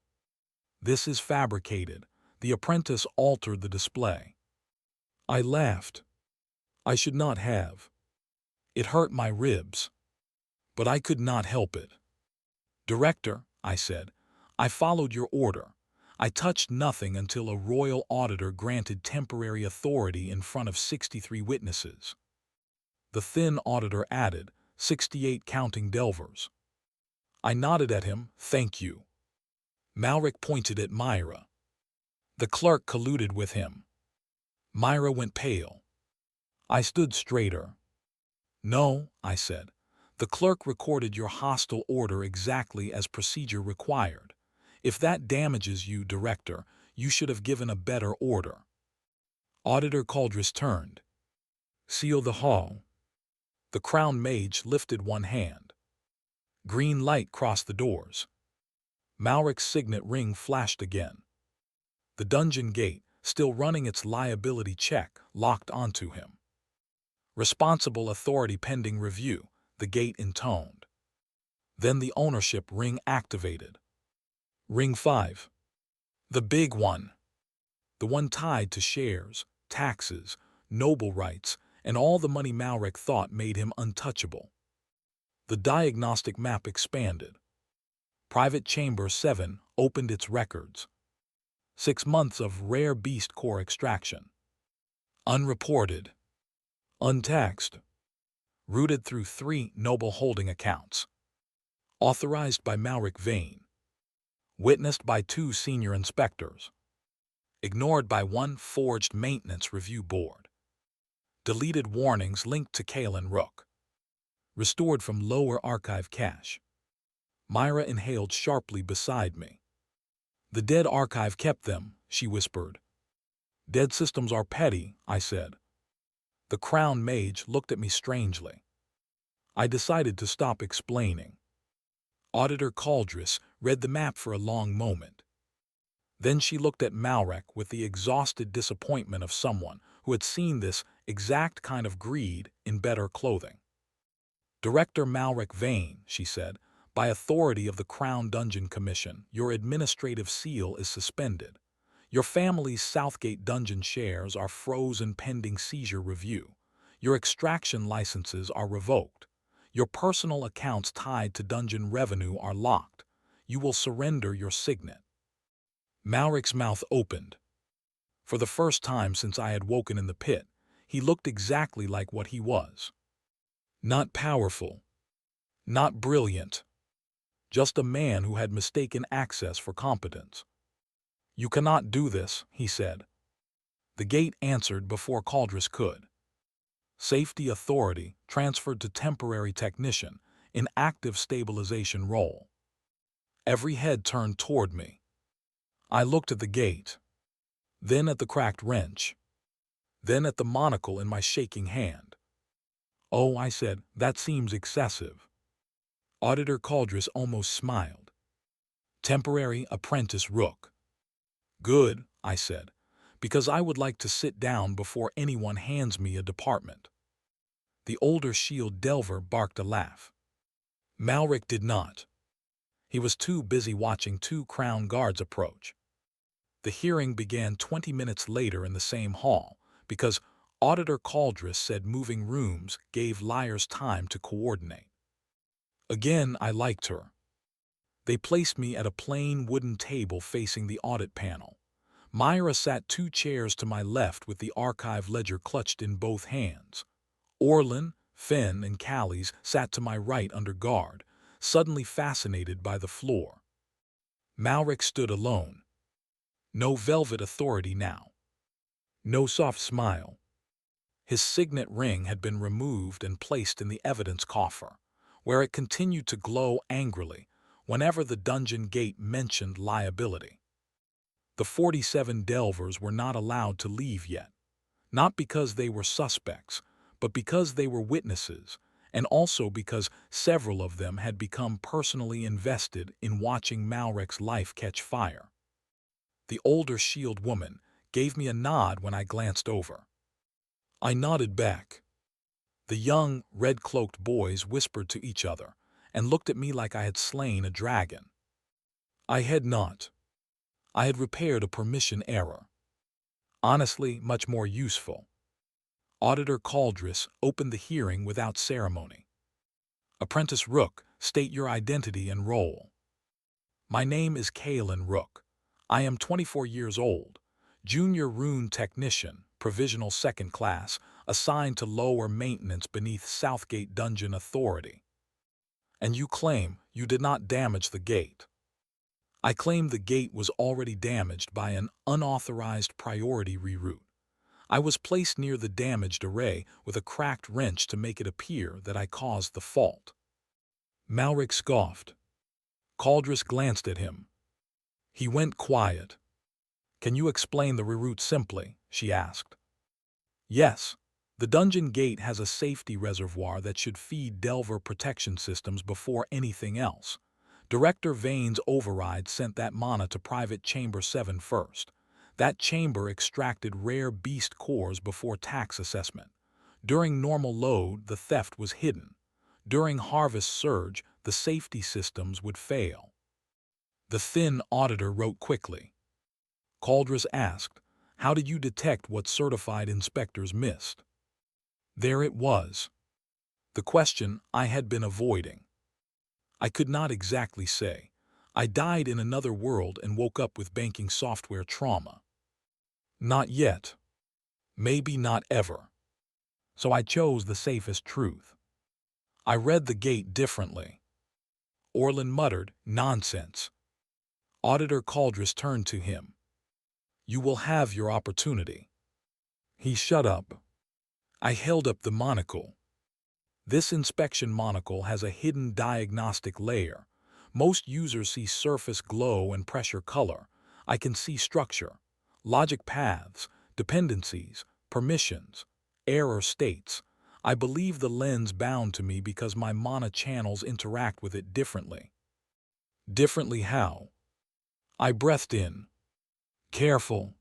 This is fabricated. The apprentice altered the display. I laughed. I should not have. It hurt my ribs. But I could not help it. Director, I said, I followed your order. I touched nothing until a royal auditor granted temporary authority in front of 63 witnesses. The thin auditor added, 68 counting delvers. I nodded at him, thank you. Malrec pointed at Myra. The clerk colluded with him. Myra went pale. I stood straighter. No, I said. The clerk recorded your hostile order exactly as procedure required. If that damages you, Director, you should have given a better order. Auditor Caldris turned. Seal the hall. The crown mage lifted one hand. Green light crossed the doors. Malrec's signet ring flashed again. The dungeon gate, still running its liability check, locked onto him. Responsible authority pending review, the gate intoned. Then the ownership ring activated. Ring 5. The big one. The one tied to shares, taxes, noble rights, and all the money Malrec thought made him untouchable. The diagnostic map expanded. Private Chamber 7 opened its records. 6 months of rare beast core extraction. Unreported. Untaxed. Routed through 3 noble holding accounts. Authorized by Malrec Vane. Witnessed by 2 senior inspectors. Ignored by 1 forged maintenance review board. Deleted warnings linked to Kaelen Rook. Restored from lower archive cache. Myra inhaled sharply beside me. The dead archive kept them, she whispered. Dead systems are petty, I said. The crown mage looked at me strangely. I decided to stop explaining. Auditor Caldris read the map for a long moment. Then she looked at Malrec with the exhausted disappointment of someone who had seen this exact kind of greed in better clothing. Director Malrec Vane, she said, by authority of the Crown Dungeon Commission, your administrative seal is suspended. Your family's Southgate Dungeon shares are frozen pending seizure review. Your extraction licenses are revoked. Your personal accounts tied to dungeon revenue are locked. You will surrender your signet. Malrec's mouth opened. For the first time since I had woken in the pit, he looked exactly like what he was. Not powerful. Not brilliant. Just a man who had mistaken access for competence. You cannot do this, he said. The gate answered before Caldris could. Safety authority transferred to temporary technician in active stabilization role. Every head turned toward me. I looked at the gate, then at the cracked wrench, then at the monocle in my shaking hand. Oh, I said, that seems excessive. Auditor Caldris almost smiled. Temporary apprentice Rook. Good, I said, because I would like to sit down before anyone hands me a department. The older shield delver barked a laugh. Malrec did not. He was too busy watching 2 crown guards approach. The hearing began 20 minutes later in the same hall, because Auditor Caldris said moving rooms gave liars time to coordinate. Again, I liked her. They placed me at a plain wooden table facing the audit panel. Myra sat 2 chairs to my left with the archive ledger clutched in both hands. Orlin, Finn, and Callies sat to my right under guard, suddenly fascinated by the floor. Malrec stood alone. No velvet authority now. No soft smile. His signet ring had been removed and placed in the evidence coffer, where it continued to glow angrily whenever the dungeon gate mentioned liability. The 47 delvers were not allowed to leave yet, not because they were suspects, but because they were witnesses, and also because several of them had become personally invested in watching Malrec's life catch fire. The older shield woman gave me a nod when I glanced over. I nodded back. The young, red-cloaked boys whispered to each other and looked at me like I had slain a dragon. I had not. I had repaired a permission error. Honestly, much more useful. Auditor Caldris opened the hearing without ceremony. Apprentice Rook, state your identity and role. My name is Kaelen Rook. I am 24 years old, junior Rune technician, provisional 2nd class, assigned to lower maintenance beneath Southgate Dungeon Authority. And you claim you did not damage the gate. I claim the gate was already damaged by an unauthorized priority reroute. I was placed near the damaged array with a cracked wrench to make it appear that I caused the fault. Malrec scoffed. Caldress glanced at him. He went quiet. Can you explain the reroute simply? She asked. Yes. The dungeon gate has a safety reservoir that should feed Delver protection systems before anything else. Director Vane's override sent that mana to Private Chamber 7 first. That chamber extracted rare beast cores before tax assessment. During normal load, the theft was hidden. During harvest surge, the safety systems would fail. The thin auditor wrote quickly. Caldress asked, how did you detect what certified inspectors missed? There it was. The question I had been avoiding. I could not exactly say. I died in another world and woke up with banking software trauma. Not yet. Maybe not ever. So I chose the safest truth. I read the gate differently. Orlin muttered, nonsense. Auditor Caldress turned to him. You will have your opportunity. He shut up. I held up the monocle. This inspection monocle has a hidden diagnostic layer. Most users see surface glow and pressure color. I can see structure, logic paths, dependencies, permissions, error states. I believe the lens bound to me because my mana channels interact with it differently. Differently how? I breathed in. Careful.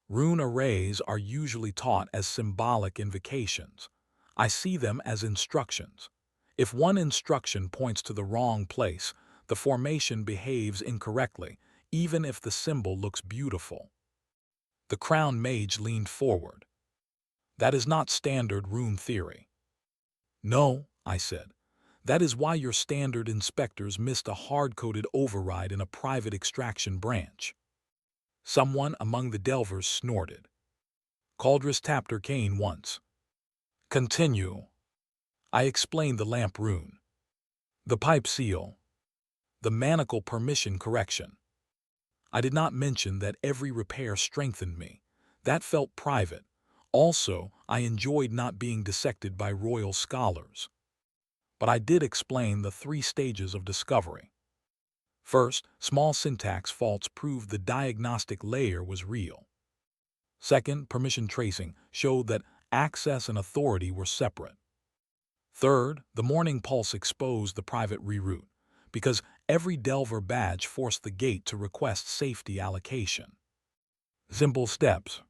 Rune arrays are usually taught as symbolic invocations. I see them as instructions. If one instruction points to the wrong place, the formation behaves incorrectly, even if the symbol looks beautiful. The crown mage leaned forward. That is not standard rune theory. No, I said. That is why your standard inspectors missed a hard-coded override in a private extraction branch. Someone among the delvers snorted. Caldress tapped her cane once. Continue. I explained the lamp rune. The pipe seal. The manacle permission correction. I did not mention that every repair strengthened me. That felt private. Also, I enjoyed not being dissected by royal scholars. But I did explain the 3 stages of discovery. First, small syntax faults proved the diagnostic layer was real. Second, permission tracing showed that access and authority were separate. Third, the morning pulse exposed the private reroute, because every Delver badge forced the gate to request safety allocation. Simple steps.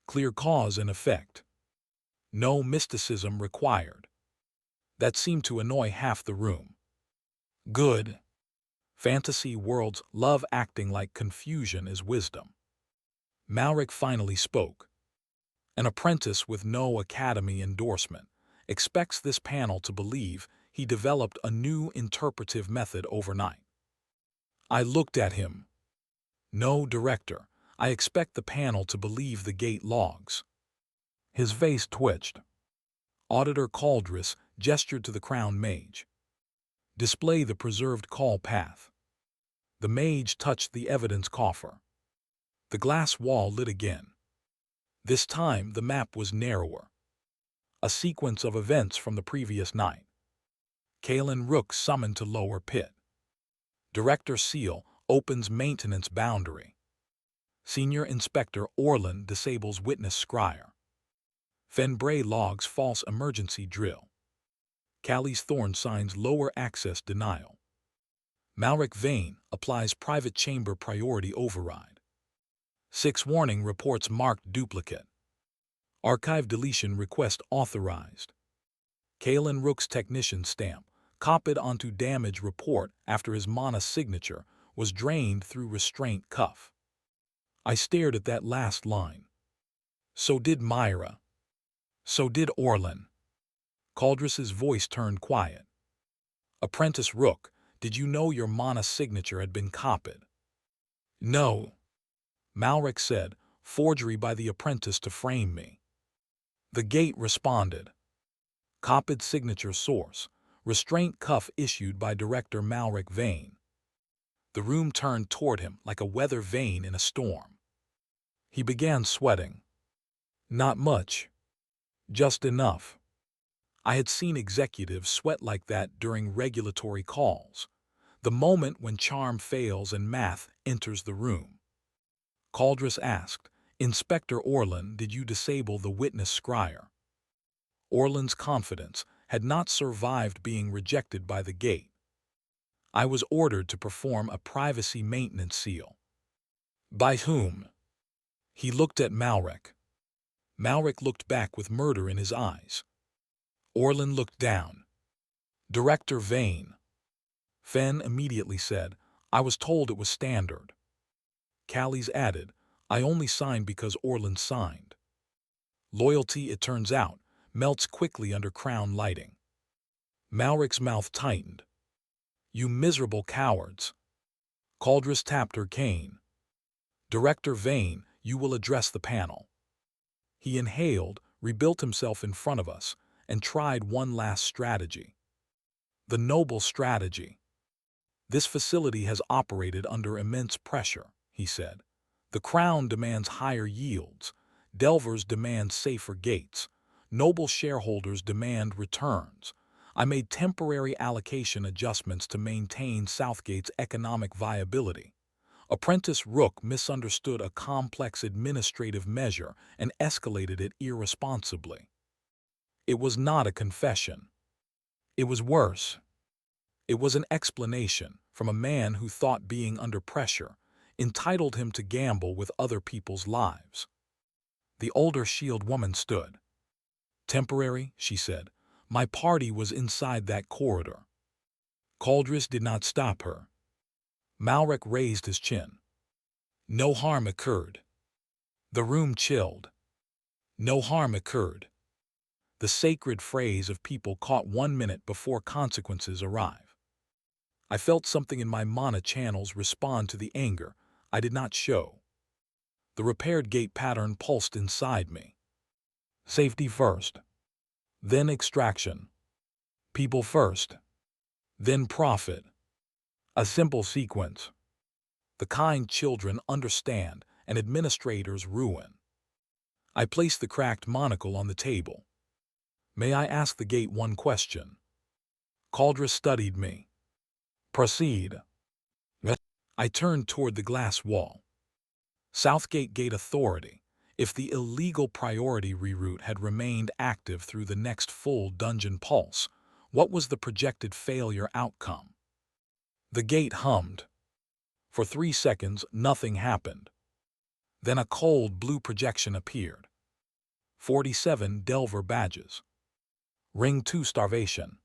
Clear cause and effect. No mysticism required. That seemed to annoy half the room. Good. Fantasy worlds love acting like confusion is wisdom. Malrec finally spoke. An apprentice with no academy endorsement expects this panel to believe he developed a new interpretive method overnight. I looked at him. No, director, I expect the panel to believe the gate logs. His face twitched. Auditor Caldress gestured to the crown mage. Display the preserved call path. The mage touched the evidence coffer. The glass wall lit again. This time the map was narrower. A sequence of events from the previous night. Kaelen Rook summoned to lower pit. Director Seal opens maintenance boundary. Senior Inspector Orlin disables witness scryer. Fenbray logs false emergency drill. Callie's Thorn signs lower access denial. Malrec Vane applies private chamber priority override. 6 warning reports marked duplicate. Archive deletion request authorized. Kaelen Rook's technician stamp, copied onto damage report after his mana signature, was drained through restraint cuff. I stared at that last line. So did Myra. So did Orlin. Caldress's voice turned quiet. Apprentice Rook, did you know your mana signature had been copied? No. Malrec said, forgery by the apprentice to frame me. The gate responded. Copied signature source. Restraint cuff issued by Director Malrec Vane. The room turned toward him like a weather vane in a storm. He began sweating. Not much. Just enough. I had seen executives sweat like that during regulatory calls. The moment when charm fails and math enters the room. Caldress asked, "Inspector Orlin, did you disable the witness scryer?" Orlin's confidence had not survived being rejected by the gate. I was ordered to perform a privacy maintenance seal. By whom? He looked at Malrec. Malrec looked back with murder in his eyes. Orlin looked down. Director Vane. Fenn immediately said, "I was told it was standard." Callies added, "I only signed because Orlin signed." Loyalty, it turns out, melts quickly under crown lighting. Malrec's mouth tightened. "You miserable cowards." Caldress tapped her cane. "Director Vane, you will address the panel." He inhaled, rebuilt himself in front of us, and tried one last strategy. The noble strategy. "This facility has operated under immense pressure," he said. "The Crown demands higher yields. Delvers demand safer gates. Noble shareholders demand returns. I made temporary allocation adjustments to maintain Southgate's economic viability. Apprentice Rook misunderstood a complex administrative measure and escalated it irresponsibly." It was not a confession. It was worse. It was an explanation from a man who thought being under pressure entitled him to gamble with other people's lives. The older shield woman stood. "Temporary," she said. "My party was inside that corridor." Caldress did not stop her. Malrec raised his chin. "No harm occurred." The room chilled. No harm occurred. The sacred phrase of people caught 1 minute before consequences arrive. I felt something in my mana channels respond to the anger I did not show. The repaired gate pattern pulsed inside me. Safety first. Then extraction. People first. Then profit. A simple sequence. The kind children understand and administrators ruin. I placed the cracked monocle on the table. "May I ask the gate one question?" Caldress studied me. "Proceed." I turned toward the glass wall. Southgate Gate Authority. If the illegal priority reroute had remained active through the next full dungeon pulse, what was the projected failure outcome? The gate hummed. For 3 seconds, nothing happened. Then a cold blue projection appeared. 47 Delver badges. Ring 2 starvation.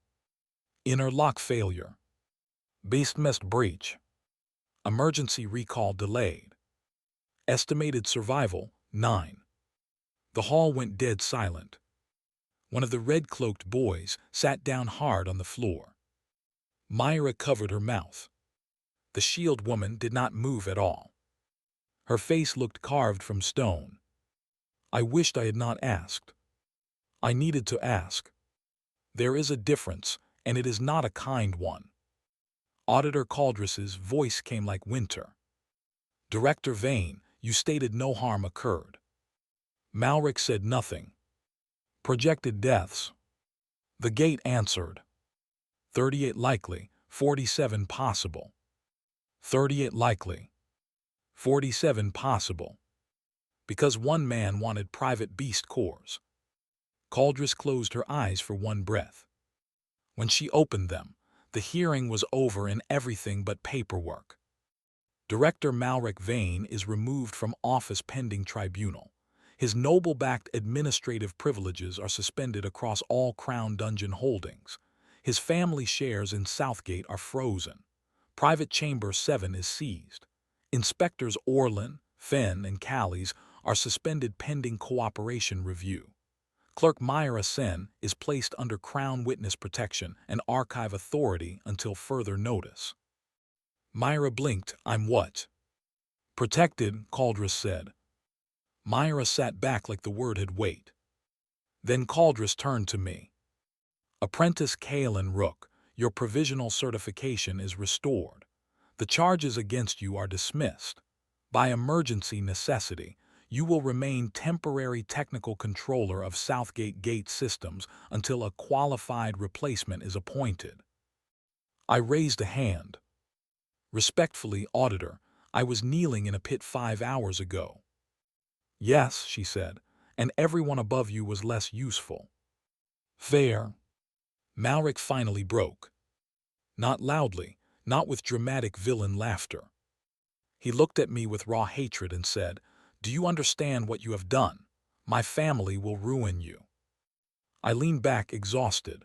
Inner lock failure. Beastmist breach. Emergency recall delayed. Estimated survival, 9. The hall went dead silent. One of the red-cloaked boys sat down hard on the floor. Myra covered her mouth. The shield woman did not move at all. Her face looked carved from stone. I wished I had not asked. I needed to ask. There is a difference, and it is not a kind one. Auditor Caldress's voice came like winter. "Director Vane, you stated no harm occurred." Malrec said nothing. "Projected deaths." The gate answered. 38 likely, 47 possible. 38 likely. 47 possible. Because one man wanted private beast cores. Caldress closed her eyes for one breath. When she opened them, the hearing was over in everything but paperwork. Director Malrec Vane is removed from office pending tribunal. His noble-backed administrative privileges are suspended across all Crown Dungeon holdings. His family shares in Southgate are frozen. Private Chamber 7 is seized. Inspectors Orlin, Fenn, and Callies are suspended pending cooperation review. Clerk Myra Sen is placed under Crown Witness Protection and Archive Authority until further notice. Myra blinked. "I'm what?" "Protected," Caldress said. Myra sat back like the word had weight. Then Caldress turned to me. Apprentice Kaelen Rook, your provisional certification is restored. The charges against you are dismissed. By emergency necessity, you will remain temporary technical controller of Southgate Gate systems until a qualified replacement is appointed. I raised a hand. Respectfully, Auditor, I was kneeling in a pit 5 hours ago. Yes, she said, and everyone above you was less useful. Fair. Malrec finally broke. Not loudly, not with dramatic villain laughter. He looked at me with raw hatred and said, "Do you understand what you have done? My family will ruin you." I leaned back exhausted.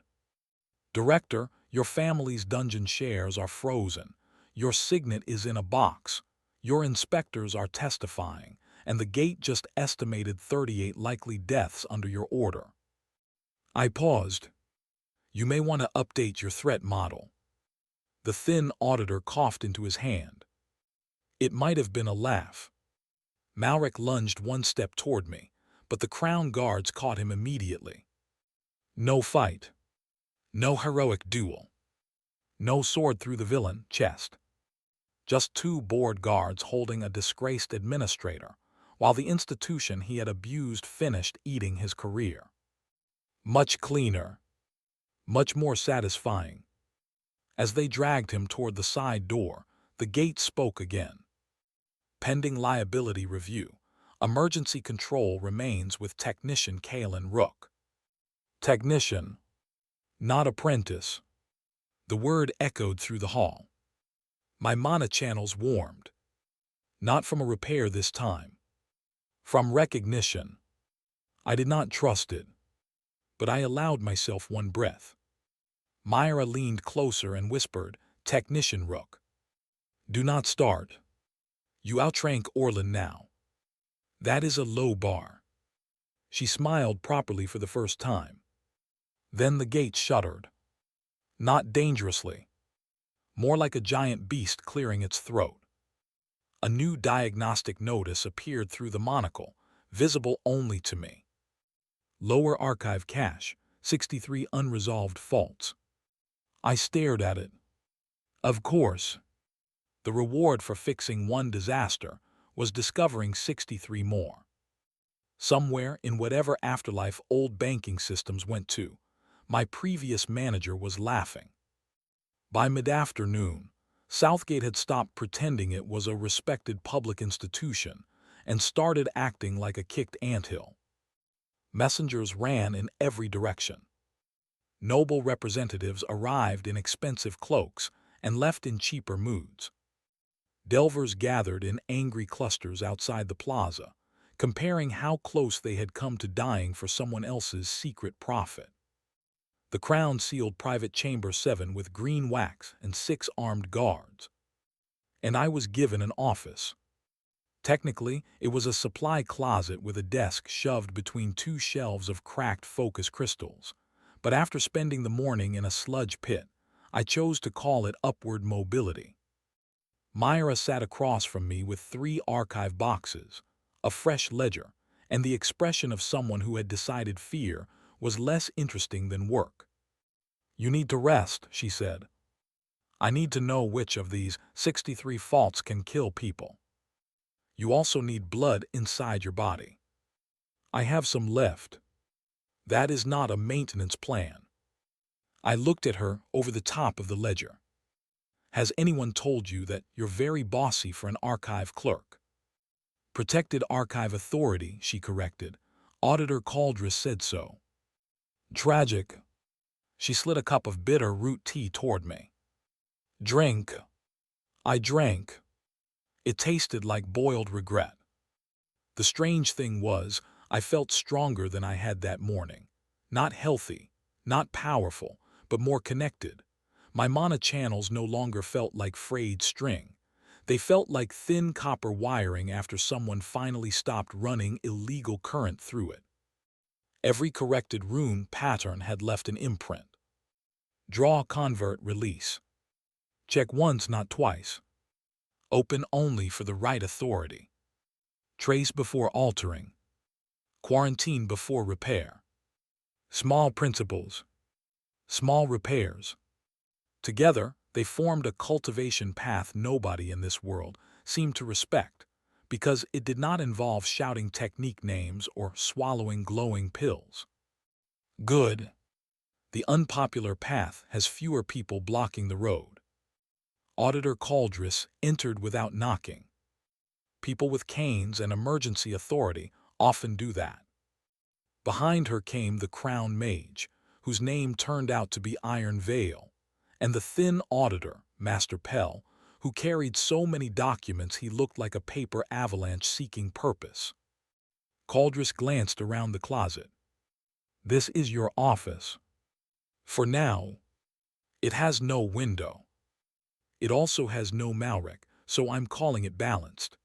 Director, your family's dungeon shares are frozen. Your signet is in a box. Your inspectors are testifying, and the gate just estimated 38 likely deaths under your order. I paused. You may want to update your threat model. The thin auditor coughed into his hand. It might have been a laugh. Malrec lunged one step toward me, but the crown guards caught him immediately. No fight. No heroic duel. No sword through the villain chest. Just 2 bored guards holding a disgraced administrator, while the institution he had abused finished eating his career. Much cleaner. Much more satisfying. As they dragged him toward the side door, the gate spoke again. Pending liability review, emergency control remains with Technician Kaelen Rook. Technician, not apprentice. The word echoed through the hall. My mana channels warmed. Not from a repair this time. From recognition. I did not trust it. But I allowed myself one breath. Myra leaned closer and whispered, "Technician Rook. Do not start. You outrank Orlin now. That is a low bar." She smiled properly for the first time. Then the gate shuddered. Not dangerously. More like a giant beast clearing its throat. A new diagnostic notice appeared through the monocle, visible only to me. Lower archive cache, 63 unresolved faults. I stared at it. Of course. The reward for fixing one disaster was discovering 63 more. Somewhere in whatever afterlife old banking systems went to, my previous manager was laughing. By mid-afternoon, Southgate had stopped pretending it was a respected public institution and started acting like a kicked anthill. Messengers ran in every direction. Noble representatives arrived in expensive cloaks and left in cheaper moods. Delvers gathered in angry clusters outside the plaza, comparing how close they had come to dying for someone else's secret profit. The Crown sealed Private Chamber 7 with green wax and 6 armed guards. And I was given an office. Technically, it was a supply closet with a desk shoved between 2 shelves of cracked focus crystals. But after spending the morning in a sludge pit, I chose to call it upward mobility. Myra sat across from me with 3 archive boxes, a fresh ledger, and the expression of someone who had decided fear was less interesting than work. "You need to rest," she said. "I need to know which of these 63 faults can kill people. You also need blood inside your body. I have some left. That is not a maintenance plan." I looked at her over the top of the ledger. "Has anyone told you that you're very bossy for an archive clerk?" "Protected Archive Authority," she corrected. "Auditor Caldress said so." "Tragic." She slid a cup of bitter root tea toward me. "Drink." I drank. It tasted like boiled regret. The strange thing was, I felt stronger than I had that morning. Not healthy, not powerful, but more connected. My mana channels no longer felt like frayed string. They felt like thin copper wiring after someone finally stopped running illegal current through it. Every corrected rune pattern had left an imprint. Draw, convert, release. Check once, not twice. Open only for the right authority. Trace before altering. Quarantine before repair. Small principles, small repairs. Together, they formed a cultivation path nobody in this world seemed to respect, because it did not involve shouting technique names or swallowing glowing pills. Good. The unpopular path has fewer people blocking the road. Auditor Caldris entered without knocking. People with canes and emergency authority often do that. Behind her came the crown mage, whose name turned out to be Iron Veil, and the thin auditor, Master Pell, who carried so many documents he looked like a paper avalanche seeking purpose. Caldris glanced around the closet. This is your office. For now, it has no window. It also has no Malrec, so I'm calling it balanced.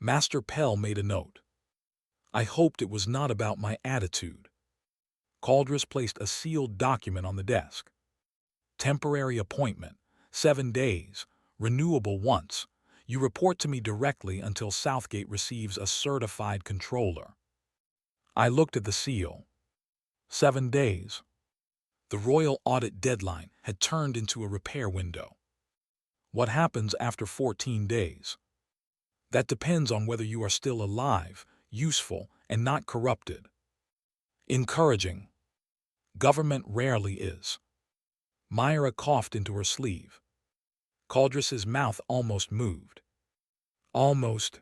Master Pell made a note. I hoped it was not about my attitude. Caldris placed a sealed document on the desk. Temporary appointment, 7 days, renewable once. You report to me directly until Southgate receives a certified controller. I looked at the seal. 7 days. The royal audit deadline had turned into a repair window. What happens after 14 days? That depends on whether you are still alive, useful, and not corrupted. Encouraging. Government rarely is. Myra coughed into her sleeve. Caldris's mouth almost moved. Almost.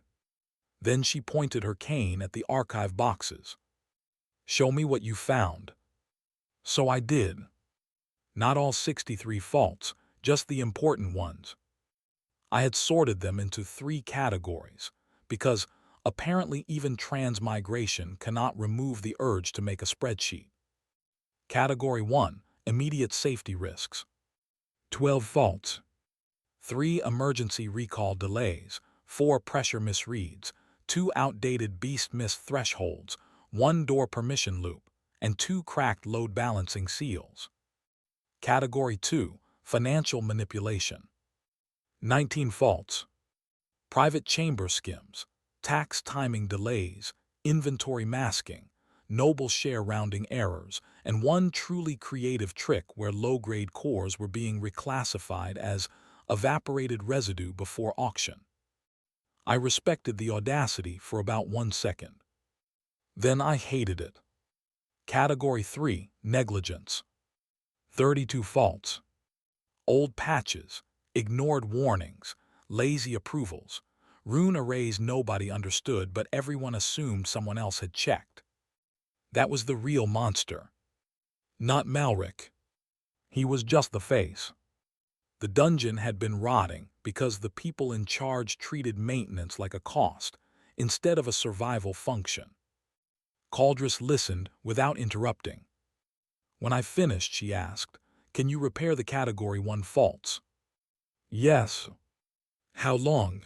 Then she pointed her cane at the archive boxes. Show me what you found. So I did. Not all 63 faults, just the important ones. I had sorted them into 3 categories, because apparently even transmigration cannot remove the urge to make a spreadsheet. Category 1, immediate safety risks. 12 faults. 3 emergency recall delays, 4 pressure misreads, 2 outdated beast miss thresholds, 1 door permission loop, and 2 cracked load balancing seals. Category 2, financial manipulation. 19 faults. Private chamber skims, tax timing delays, inventory masking, noble share rounding errors, and 1 truly creative trick where low-grade cores were being reclassified as evaporated residue before auction. I respected the audacity for about 1 second. Then I hated it. Category 3, negligence. 32 faults. Old patches, ignored warnings, lazy approvals, Rune arrays nobody understood but everyone assumed someone else had checked. That was the real monster. Not Malrec. He was just the face. The dungeon had been rotting because the people in charge treated maintenance like a cost instead of a survival function. Caldris listened without interrupting. When I finished, she asked, "Can you repair the Category 1 faults?" "Yes." "How long?"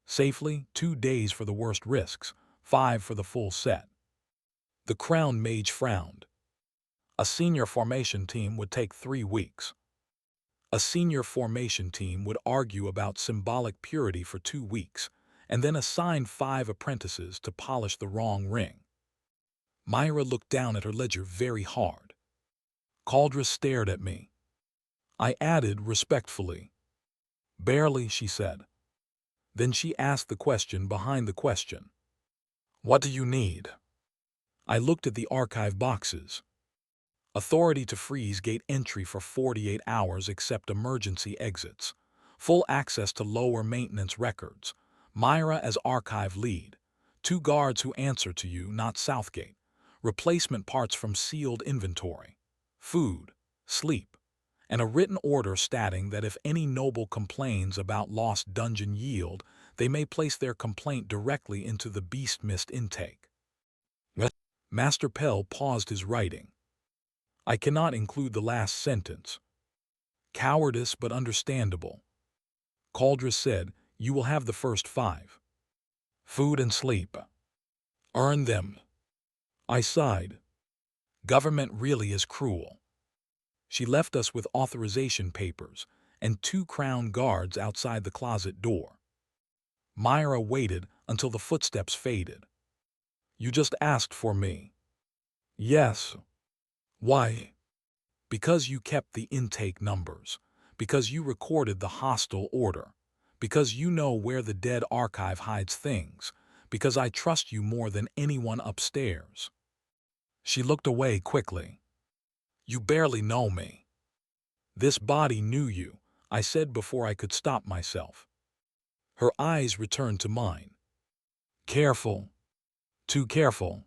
"Safely, 2 days for the worst risks, 5 for the full set." The crown mage frowned. A senior formation team would take 3 weeks. A senior formation team would argue about symbolic purity for 2 weeks, and then assign 5 apprentices to polish the wrong ring. Myra looked down at her ledger very hard. Caldris stared at me. I added respectfully. "Barely," she said. Then she asked the question behind the question. "What do you need?" I looked at the archive boxes. Authority to freeze gate entry for 48 hours except emergency exits. Full access to lower maintenance records. Myra as archive lead. 2 guards who answer to you, not Southgate. Replacement parts from sealed inventory. Food, sleep, and a written order stating that if any noble complains about lost dungeon yield, they may place their complaint directly into the beast mist intake. Master Pell paused his writing. I cannot include the last sentence. Cowardice but understandable. Caldris said, "You will have the first 5. Food and sleep. Earn them." I sighed. Government really is cruel. She left us with authorization papers and 2 crown guards outside the closet door. Myra waited until the footsteps faded. "You just asked for me." "Yes." Why? Because you kept the intake numbers. Because you recorded the hostile order. Because you know where the dead archive hides things. Because I trust you more than anyone upstairs. She looked away quickly. You barely know me. This body knew you, I said before I could stop myself. Her eyes returned to mine. Careful. Too careful.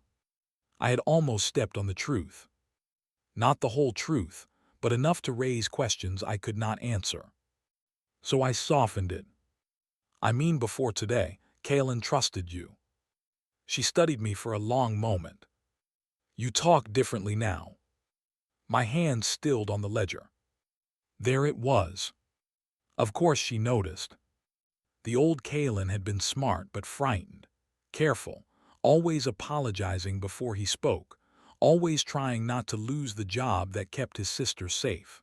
I had almost stepped on the truth. Not the whole truth, but enough to raise questions I could not answer. So I softened it. I mean, before today, Kaelen trusted you. She studied me for a long moment. You talk differently now. My hand stilled on the ledger. There it was. Of course she noticed. The old Kaelen had been smart but frightened, careful, always apologizing before he spoke, always trying not to lose the job that kept his sister safe.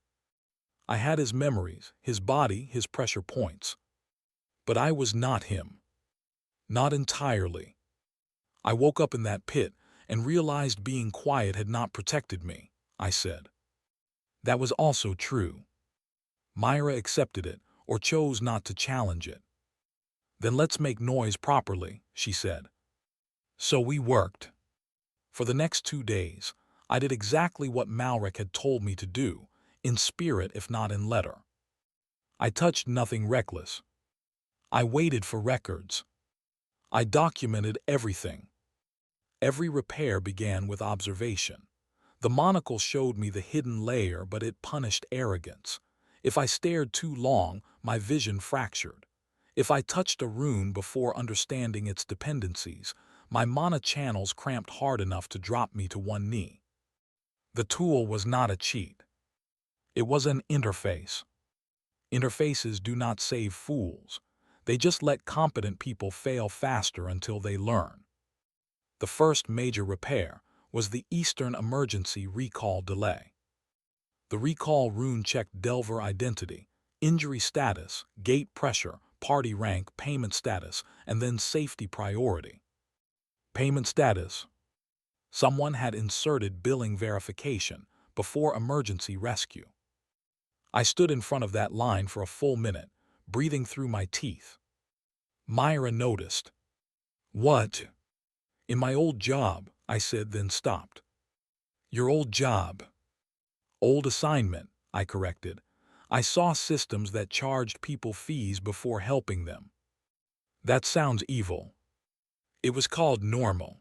I had his memories, his body, his pressure points. But I was not him. Not entirely. I woke up in that pit and realized being quiet had not protected me, I said. That was also true. Myra accepted it, or chose not to challenge it. Then let's make noise properly, she said. So we worked. For the next 2 days, I did exactly what Malrec had told me to do, in spirit if not in letter. I touched nothing reckless. I waited for records. I documented everything. Every repair began with observation. The monocle showed me the hidden layer, but it punished arrogance. If I stared too long, my vision fractured. If I touched a rune before understanding its dependencies, my mana channels cramped hard enough to drop me to one knee. The tool was not a cheat. It was an interface. Interfaces do not save fools. They just let competent people fail faster until they learn. The first major repair was the Eastern Emergency Recall Delay. The recall rune checked Delver identity, injury status, gate pressure, party rank, payment status, and then safety priority. Payment status. Someone had inserted billing verification before emergency rescue. I stood in front of that line for a full minute, breathing through my teeth. Myra noticed. What? In my old job, I said, then stopped. Your old job. Old assignment, I corrected. I saw systems that charged people fees before helping them. That sounds evil. It was called normal.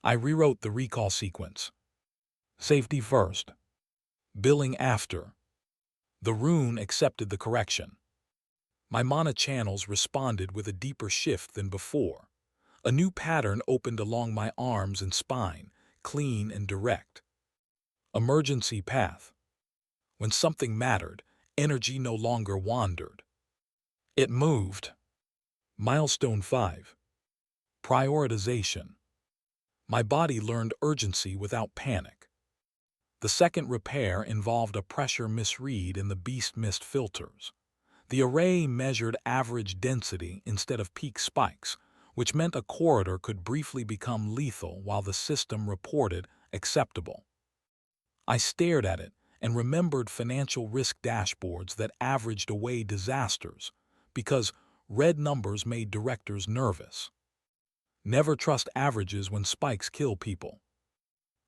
I rewrote the recall sequence. Safety first. Billing after. The rune accepted the correction. My mana channels responded with a deeper shift than before. A new pattern opened along my arms and spine, clean and direct. Emergency path. When something mattered, energy no longer wandered. It moved. Milestone 5. Prioritization. My body learned urgency without panic. The second repair involved a pressure misread in the beast mist filters. The array measured average density instead of peak spikes, which meant a corridor could briefly become lethal while the system reported acceptable. I stared at it and remembered financial risk dashboards that averaged away disasters, because red numbers made directors nervous. Never trust averages when spikes kill people.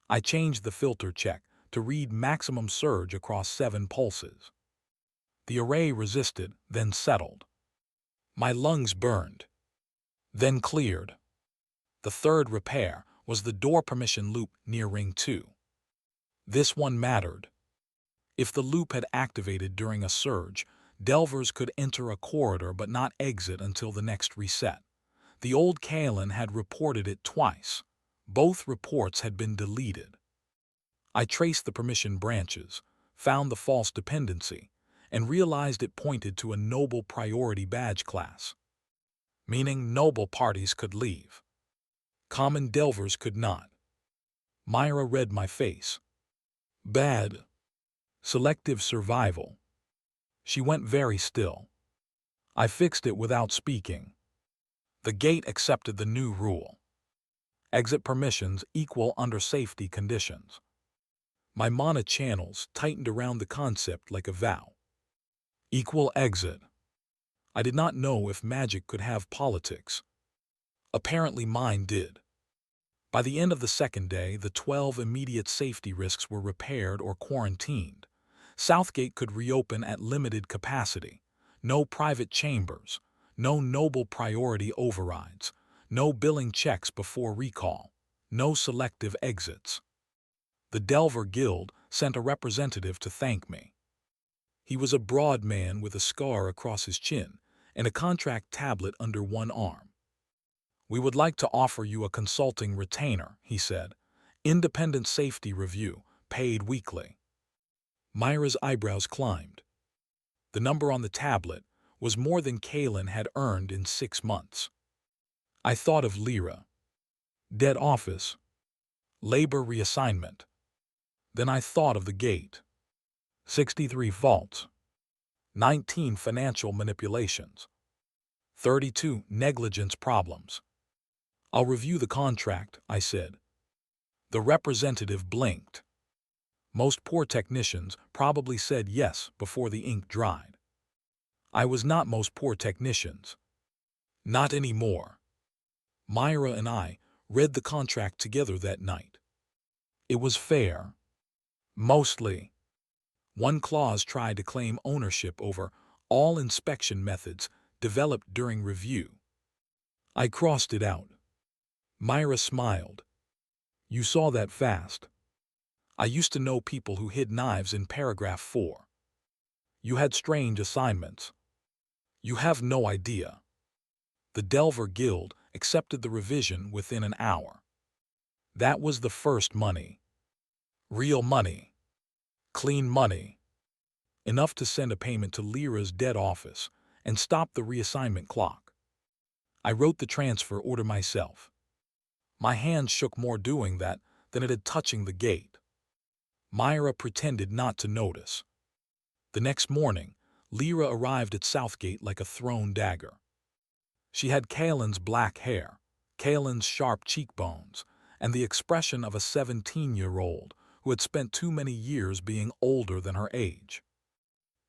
I changed the filter check to read maximum surge across 7 pulses. The array resisted, then settled. My lungs burned, then cleared. The third repair was the door permission loop near Ring 2. This one mattered. If the loop had activated during a surge, delvers could enter a corridor but not exit until the next reset. The old Kaelen had reported it twice. Both reports had been deleted. I traced the permission branches, found the false dependency, and realized it pointed to a noble priority badge class, meaning noble parties could leave. Common delvers could not. Myra read my face. Bad. Selective survival. She went very still. I fixed it without speaking. The gate accepted the new rule. Exit permissions equal under safety conditions. My mana channels tightened around the concept like a vow. Equal exit. I did not know if magic could have politics. Apparently mine did. By the end of the second day, the 12 immediate safety risks were repaired or quarantined. Southgate could reopen at limited capacity. No private chambers. No noble priority overrides. No billing checks before recall. No selective exits. The Delver Guild sent a representative to thank me. He was a broad man with a scar across his chin and a contract tablet under one arm. "We would like to offer you a consulting retainer," he said. "Independent safety review, paid weekly." Myra's eyebrows climbed. The number on the tablet was more than Kaelen had earned in 6 months. I thought of Lyra. Dead office. Labor reassignment. Then I thought of the gate. 63 faults. 19 financial manipulations. 32 negligence problems. "I'll review the contract," I said. The representative blinked. Most poor technicians probably said yes before the ink dried. I was not most poor technicians. Not anymore. Myra and I read the contract together that night. It was fair. Mostly. One clause tried to claim ownership over all inspection methods developed during review. I crossed it out. Myra smiled. "You saw that fast. I used to know people who hid knives in paragraph 4. You had strange assignments. You have no idea." The Delver Guild accepted the revision within an hour. That was the first money. Real money. Clean money. Enough to send a payment to Lyra's dead office and stop the reassignment clock. I wrote the transfer order myself. My hands shook more doing that than it had touching the gate. Myra pretended not to notice. The next morning, Lyra arrived at Southgate like a thrown dagger. She had Kaelen's black hair, Kaelen's sharp cheekbones, and the expression of a 17-year-old who had spent too many years being older than her age.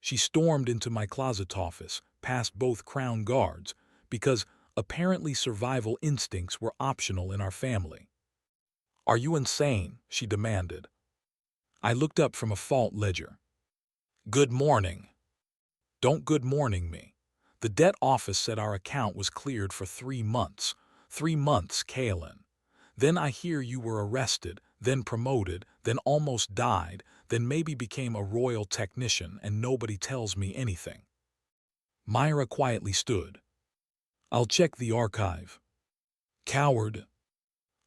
She stormed into my closet office, past both crown guards, because apparently survival instincts were optional in our family. "Are you insane?" she demanded. I looked up from a fault ledger. "Good morning." "Don't good morning me. The debt office said our account was cleared for 3 months. 3 months, Kaelen. Then I hear you were arrested, then promoted, then almost died, then maybe became a royal technician, and nobody tells me anything." Myra quietly stood. "I'll check the archive." "Coward."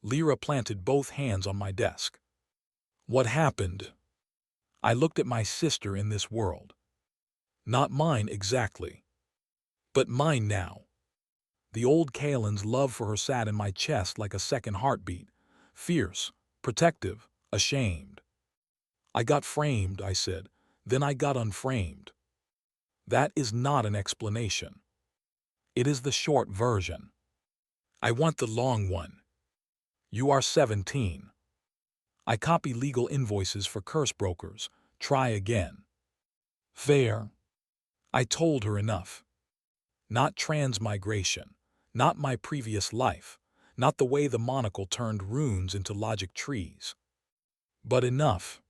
Lyra planted both hands on my desk. "What happened?" I looked at my sister in this world. Not mine exactly. But mine now. The old Kaelen's love for her sat in my chest like a second heartbeat. Fierce, protective, ashamed. "I got framed," I said. "Then I got unframed." That is not an explanation. It is the short version. I want the long one. You are 17. I copy legal invoices for curse brokers. Try again. Fair. I told her enough. Not transmigration. Not my previous life. Not the way the monocle turned runes into logic trees. But enough.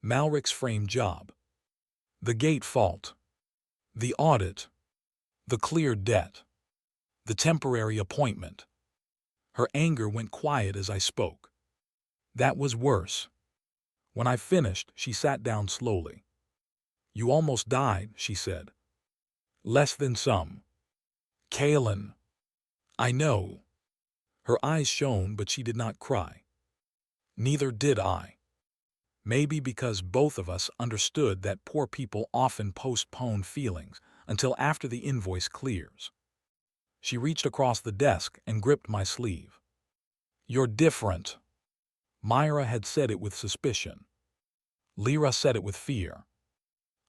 Malrec's frame job. The gate fault. The audit. The cleared debt. The temporary appointment. Her anger went quiet as I spoke. That was worse. When I finished, she sat down slowly. "You almost died," she said. "Less than some." "Kaelen." "I know." Her eyes shone, but she did not cry. Neither did I. Maybe because both of us understood that poor people often postpone feelings until after the invoice clears. She reached across the desk and gripped my sleeve. "You're different." Myra had said it with suspicion. Lyra said it with fear.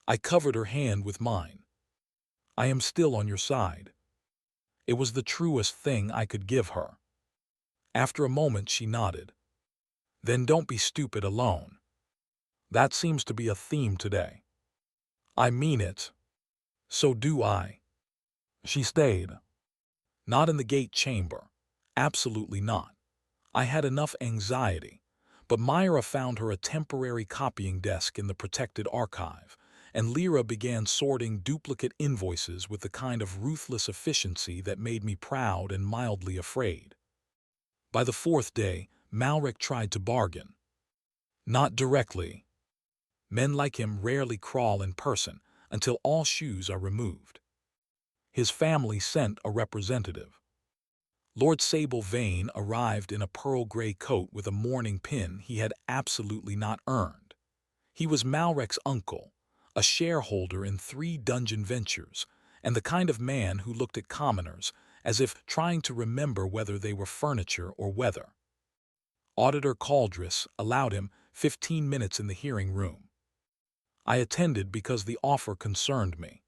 I covered her hand with mine. "I am still on your side." It was the truest thing I could give her. After a moment she nodded. "Then don't be stupid alone." That seems to be a theme today. I mean it. So do I. She stayed. Not in the gate chamber. Absolutely not. I had enough anxiety. But Myra found her a temporary copying desk in the protected archive, and Lyra began sorting duplicate invoices with the kind of ruthless efficiency that made me proud and mildly afraid. By the fourth day, Malrec tried to bargain. Not directly. Men like him rarely crawl in person until all shoes are removed. His family sent a representative. Lord Southgate Vane arrived in a pearl-gray coat with a mourning pin he had absolutely not earned. He was Malrec's uncle, a shareholder in 3 dungeon ventures, and the kind of man who looked at commoners as if trying to remember whether they were furniture or weather. Auditor Caldris allowed him 15 minutes in the hearing room. I attended because the offer concerned me.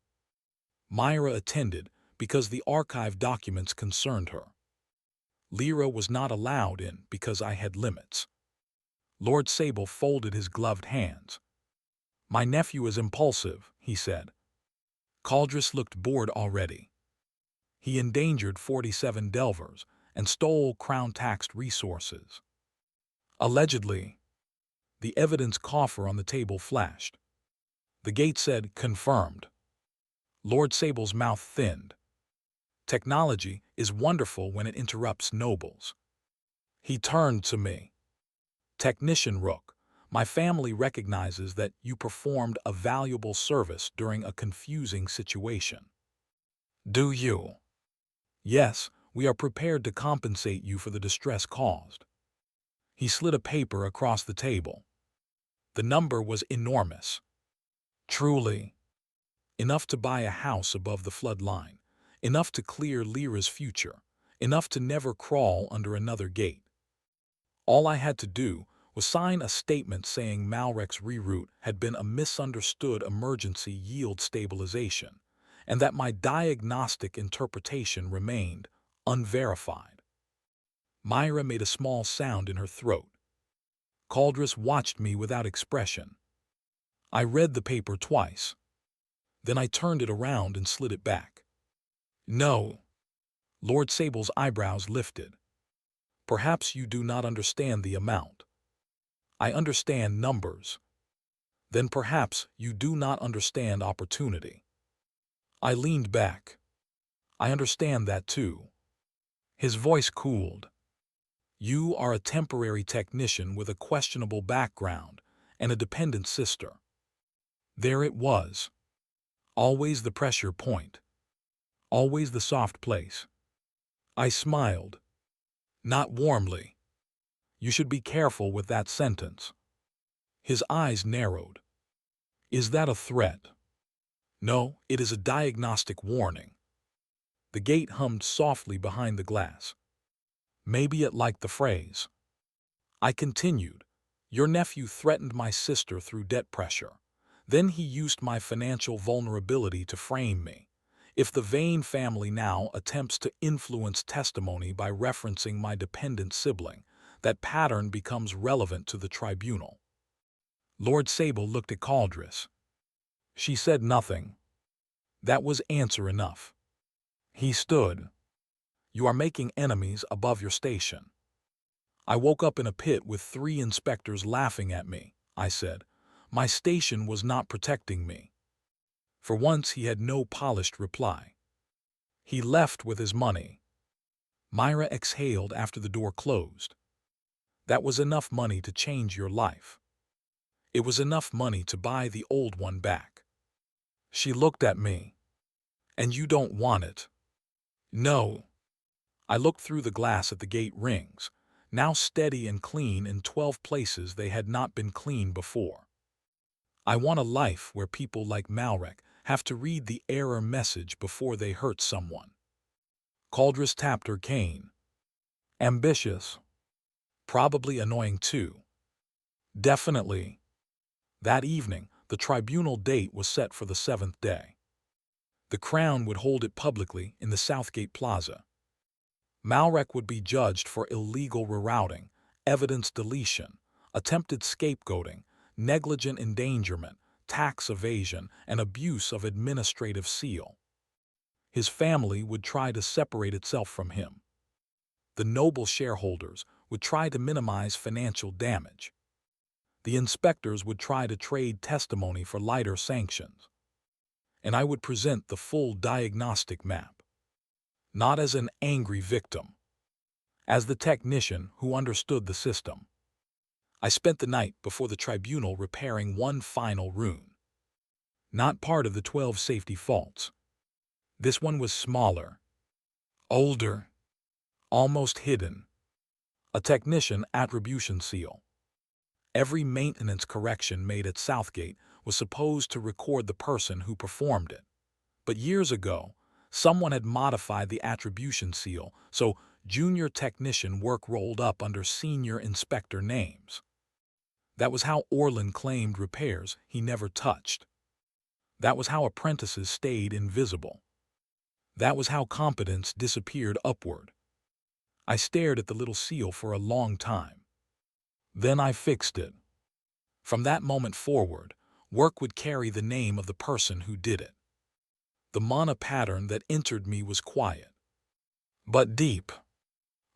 Myra attended because the archive documents concerned her. Lyra was not allowed in because I had limits. Lord Southgate folded his gloved hands. "My nephew is impulsive," he said. Caldris looked bored already. He endangered 47 delvers and stole crown-taxed resources. Allegedly. The evidence coffer on the table flashed. The gate said, "Confirmed." Lord Sable's mouth thinned. Technology is wonderful when it interrupts nobles. He turned to me. "Technician Rook, my family recognizes that you performed a valuable service during a confusing situation." "Do you?" "Yes, we are prepared to compensate you for the distress caused." He slid a paper across the table. The number was enormous. Truly. Enough to buy a house above the flood line. Enough to clear Lyra's future. Enough to never crawl under another gate. All I had to do was sign a statement saying Malrec's reroute had been a misunderstood emergency yield stabilization, and that my diagnostic interpretation remained unverified. Myra made a small sound in her throat. Caldris watched me without expression. I read the paper twice. Then I turned it around and slid it back. "No." Lord Sable's eyebrows lifted. "Perhaps you do not understand the amount." "I understand numbers." "Then perhaps you do not understand opportunity." I leaned back. "I understand that too." His voice cooled. "You are a temporary technician with a questionable background and a dependent sister." There it was. Always the pressure point. Always the soft place. I smiled. Not warmly. "You should be careful with that sentence." His eyes narrowed. "Is that a threat?" "No, it is a diagnostic warning." The gate hummed softly behind the glass. Maybe it liked the phrase. I continued. "Your nephew threatened my sister through debt pressure. Then he used my financial vulnerability to frame me. If the Vane family now attempts to influence testimony by referencing my dependent sibling, that pattern becomes relevant to the tribunal." Lord Southgate looked at Caldris. She said nothing. That was answer enough. He stood. "You are making enemies above your station." "I woke up in a pit with 3 inspectors laughing at me," I said. "My station was not protecting me." For once he had no polished reply. "He left with his money." Myra exhaled after the door closed. "That was enough money to change your life. It was enough money to buy the old one back." She looked at me. "And you don't want it?" "No." I looked through the glass at the gate rings, now steady and clean in 12 places they had not been clean before. "I want a life where people like Malrec have to read the error message before they hurt someone." Caldris tapped her cane. "Ambitious. Probably annoying too." "Definitely." That evening, the tribunal date was set for the 7th day. The Crown would hold it publicly in the Southgate Plaza. Malrec would be judged for illegal rerouting, evidence deletion, attempted scapegoating, negligent endangerment, tax evasion, and abuse of administrative seal. His family would try to separate itself from him. The noble shareholders would try to minimize financial damage. The inspectors would try to trade testimony for lighter sanctions. And I would present the full diagnostic map, not as an angry victim, as the technician who understood the system. I spent the night before the tribunal repairing one final rune. Not part of the 12 safety faults. This one was smaller, older, almost hidden. A technician attribution seal. Every maintenance correction made at Southgate was supposed to record the person who performed it. But years ago, someone had modified the attribution seal so junior technician work rolled up under senior inspector names. That was how Orlin claimed repairs he never touched. That was how apprentices stayed invisible. That was how competence disappeared upward. I stared at the little seal for a long time. Then I fixed it. From that moment forward, work would carry the name of the person who did it. The mana pattern that entered me was quiet, but deep.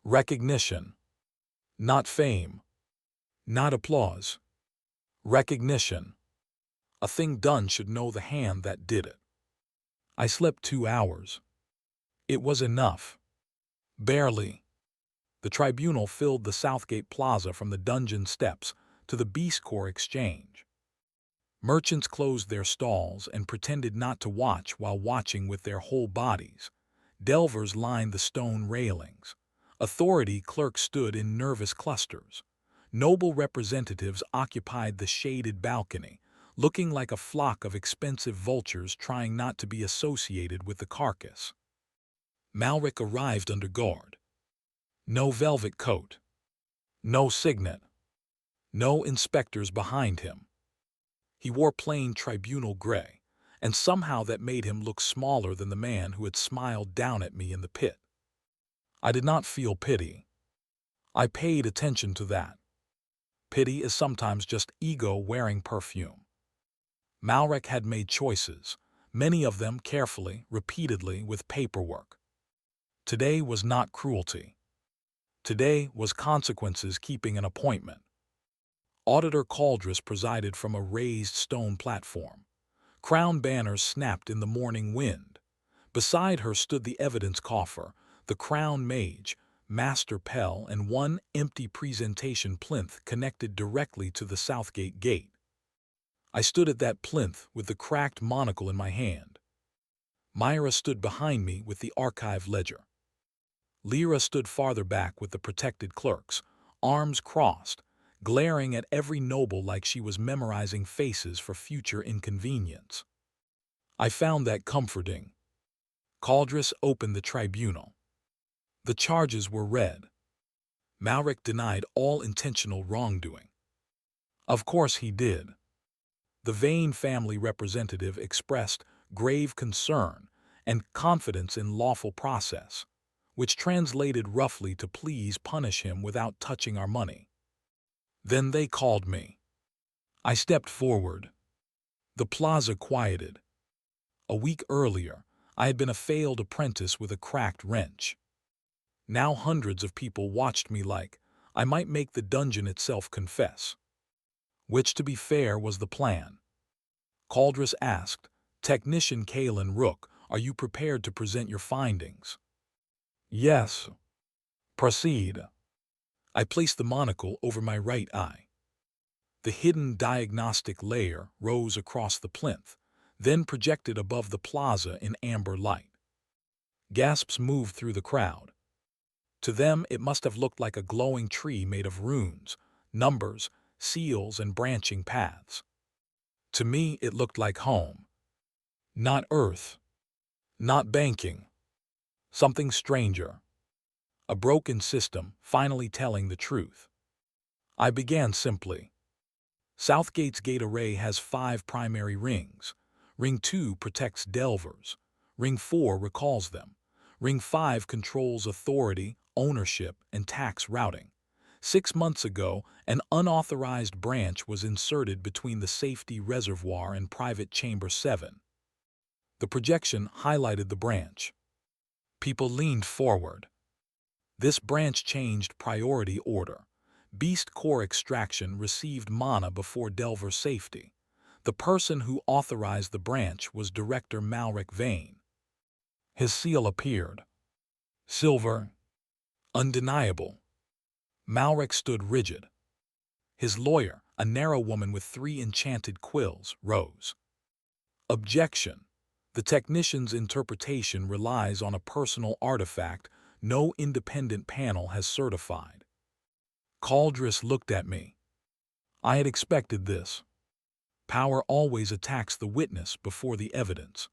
Recognition. Not fame. Not applause. Recognition. A thing done should know the hand that did it. I slept 2 hours. It was enough. Barely. The tribunal filled the Southgate Plaza from the dungeon steps to the Beast Corps exchange. Merchants closed their stalls and pretended not to watch while watching with their whole bodies. Delvers lined the stone railings. Authority clerks stood in nervous clusters. Noble representatives occupied the shaded balcony, looking like a flock of expensive vultures trying not to be associated with the carcass. Malrec arrived under guard. No velvet coat. No signet. No inspectors behind him. He wore plain tribunal gray, and somehow that made him look smaller than the man who had smiled down at me in the pit. I did not feel pity. I paid attention to that. Pity is sometimes just ego wearing perfume. Malrec had made choices, many of them carefully, repeatedly, with paperwork. Today was not cruelty. Today was consequences keeping an appointment. Auditor Caldress presided from a raised stone platform. Crown banners snapped in the morning wind. Beside her stood the evidence coffer, the crown mage, Master Pell, and one empty presentation plinth connected directly to the Southgate gate. I stood at that plinth with the cracked monocle in my hand. Myra stood behind me with the archive ledger. Lyra stood farther back with the protected clerks, arms crossed, glaring at every noble like she was memorizing faces for future inconvenience. I found that comforting. Caldress opened the tribunal. The charges were read. Malrec denied all intentional wrongdoing. Of course he did. The Vane family representative expressed grave concern and confidence in lawful process, which translated roughly to please punish him without touching our money. Then they called me. I stepped forward. The plaza quieted. A week earlier, I had been a failed apprentice with a cracked wrench. Now hundreds of people watched me like I might make the dungeon itself confess. Which, to be fair, was the plan. Caldress asked, "Technician Kaelen Rook, are you prepared to present your findings?" "Yes." "Proceed." I placed the monocle over my right eye. The hidden diagnostic layer rose across the plinth, then projected above the plaza in amber light. Gasps moved through the crowd. To them, it must have looked like a glowing tree made of runes, numbers, seals, and branching paths. To me, it looked like home. Not earth. Not banking. Something stranger. A broken system finally telling the truth. I began simply. Southgate's gate array has 5 primary rings. Ring 2 protects delvers. Ring 4 recalls them. Ring 5 controls authority, ownership, and tax routing. 6 months ago, an unauthorized branch was inserted between the safety reservoir and private chamber 7. The projection highlighted the branch. People leaned forward. This branch changed priority order. Beast core extraction received mana before Delver safety. The person who authorized the branch was Director Malrec Vane. His seal appeared. Silver. Undeniable. Malrec stood rigid. His lawyer, a narrow woman with 3 enchanted quills, rose. Objection. The technician's interpretation relies on a personal artifact no independent panel has certified. Caldris looked at me. I had expected this. Power always attacks the witness before the evidence.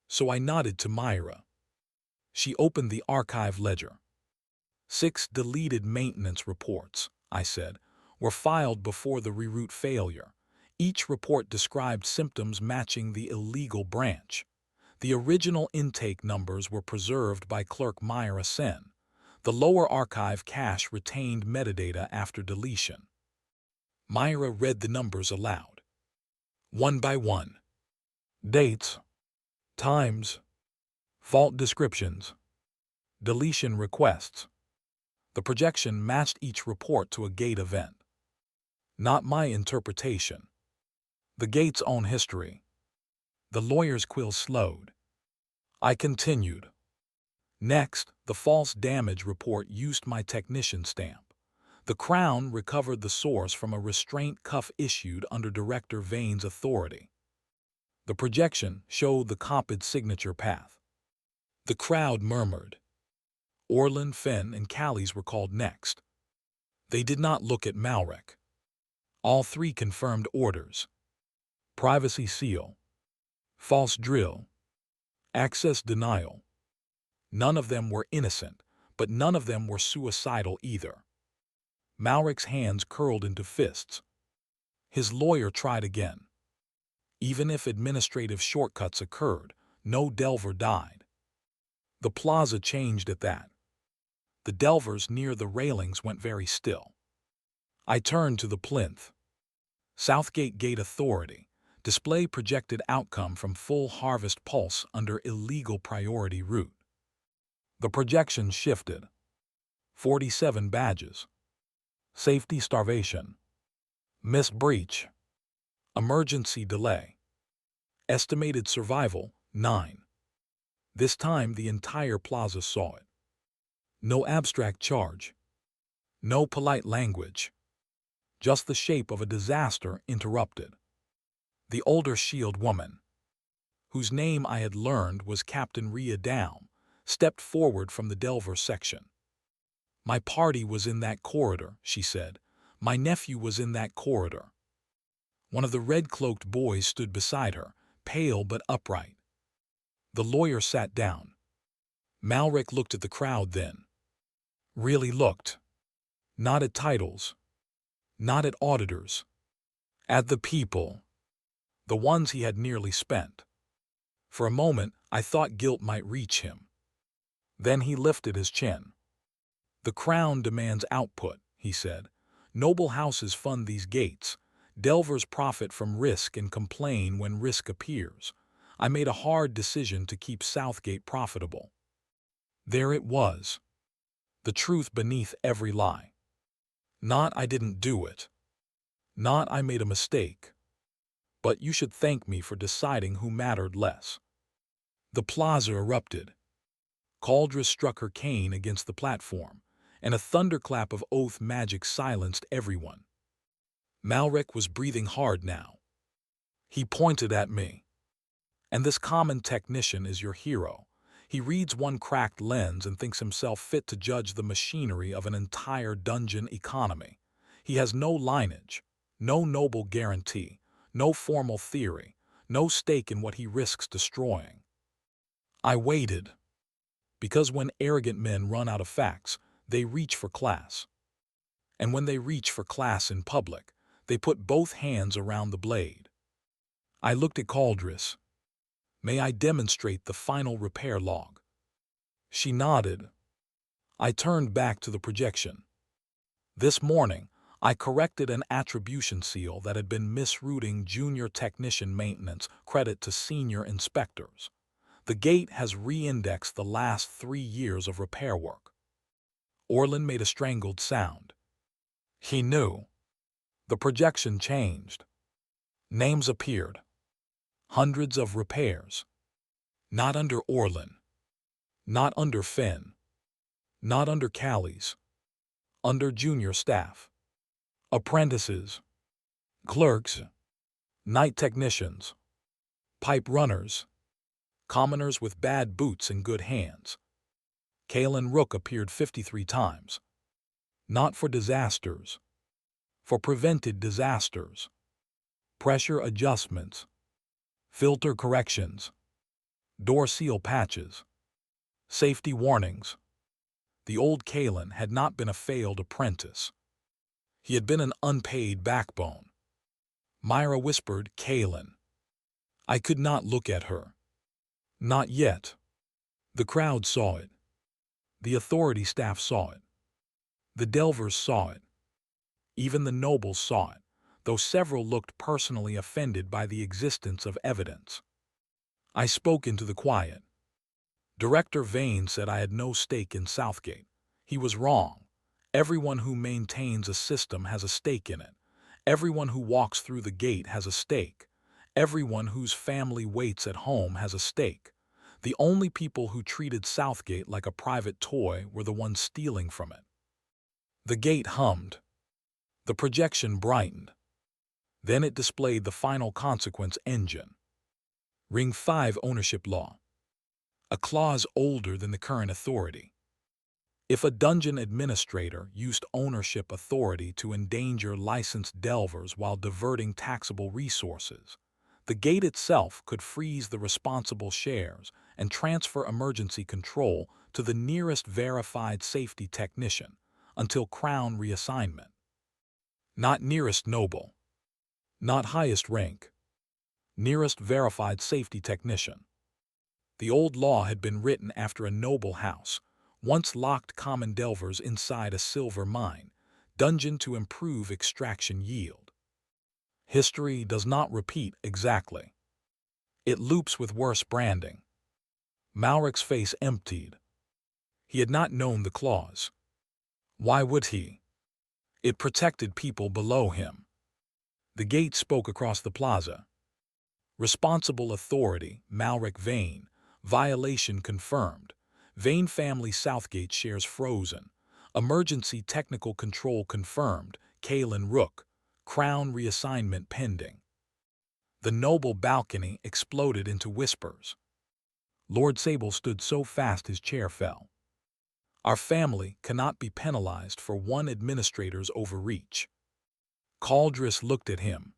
So I nodded to Myra. She opened the archive ledger. 6 deleted maintenance reports, I said, were filed before the reroute failure. Each report described symptoms matching the illegal branch. The original intake numbers were preserved by Clerk Myra Sen. The lower archive cache retained metadata after deletion. Myra read the numbers aloud. One by one. Dates, times, fault descriptions, deletion requests. The projection matched each report to a gate event. Not my interpretation. The gate's own history. The lawyer's quill slowed. I continued. Next, the false damage report used my technician stamp. The Crown recovered the source from a restraint cuff issued under Director Vane's authority. The projection showed the copied signature path. The crowd murmured. Orlin, Fenn, and Callies were called next. They did not look at Malrec. All 3 confirmed orders. Privacy seal. False drill. Access denial. None of them were innocent, but none of them were suicidal either. Malrec's hands curled into fists. His lawyer tried again. Even if administrative shortcuts occurred, no Delver died. The plaza changed at that. The Delvers near the railings went very still. I turned to the plinth. Southgate Gate Authority. Display projected outcome from full harvest pulse under illegal priority route. The projection shifted. 47 badges. Safety starvation. Missed breach. Emergency delay. Estimated survival, 9. This time the entire plaza saw it. No abstract charge. No polite language. Just the shape of a disaster interrupted. The older shield woman, whose name I had learned was Captain Rhea Down, stepped forward from the Delver section. My party was in that corridor, she said. My nephew was in that corridor. One of the red-cloaked boys stood beside her, pale but upright. The lawyer sat down. Malrec looked at the crowd then. Really looked. Not at titles. Not at auditors. At the people. The ones he had nearly spent. For a moment, I thought guilt might reach him. Then he lifted his chin. The Crown demands output, he said. Noble houses fund these gates. Delvers profit from risk and complain when risk appears. I made a hard decision to keep Southgate profitable. There it was. The truth beneath every lie. Not I didn't do it. Not I made a mistake. But you should thank me for deciding who mattered less. The plaza erupted. Caldris struck her cane against the platform, and a thunderclap of oath magic silenced everyone. Malrec was breathing hard now. He pointed at me. And this common technician is your hero. He reads one cracked lens and thinks himself fit to judge the machinery of an entire dungeon economy. He has no lineage, no noble guarantee, no formal theory, no stake in what he risks destroying. I waited. Because when arrogant men run out of facts, they reach for class. And when they reach for class in public, they put both hands around the blade. I looked at Caldris. May I demonstrate the final repair log? She nodded. I turned back to the projection. This morning, I corrected an attribution seal that had been misrouting junior technician maintenance credit to senior inspectors. The gate has re-indexed the last 3 years of repair work. Orlin made a strangled sound. He knew. The projection changed. Names appeared. Hundreds of repairs. Not under Orlin. Not under Finn. Not under Callies. Under junior staff. Apprentices. Clerks. Night technicians. Pipe runners. Commoners with bad boots and good hands. Kaelen Rook appeared 53 times. Not for disasters. For prevented disasters. Pressure adjustments. Filter corrections. Door seal patches. Safety warnings. The old Kaelen had not been a failed apprentice. He had been an unpaid backbone. Myra whispered, "Kaelen." I could not look at her. Not yet. The crowd saw it. The authority staff saw it. The Delvers saw it. Even the nobles saw it, though several looked personally offended by the existence of evidence. I spoke into the quiet. Director Vane said I had no stake in Southgate. He was wrong. Everyone who maintains a system has a stake in it. Everyone who walks through the gate has a stake. Everyone whose family waits at home has a stake. The only people who treated Southgate like a private toy were the ones stealing from it. The gate hummed. The projection brightened. Then it displayed the final consequence engine. Ring 5 ownership law. A clause older than the current authority. If a dungeon administrator used ownership authority to endanger licensed delvers while diverting taxable resources, the gate itself could freeze the responsible shares and transfer emergency control to the nearest verified safety technician until crown reassignment. Not nearest noble. Not highest rank. Nearest verified safety technician. The old law had been written after a noble house once locked common delvers inside a silver mine, dungeon to improve extraction yield. History does not repeat exactly. It loops with worse branding. Malrec's face emptied. He had not known the clause. Why would he? It protected people below him. The gate spoke across the plaza. Responsible authority, Malrec Vane. Violation confirmed. Vane family Southgate shares frozen. Emergency technical control confirmed. Kaelen Rook. Crown reassignment pending. The noble balcony exploded into whispers. Lord Sable stood so fast his chair fell. Our family cannot be penalized for one administrator's overreach. Caldris looked at him.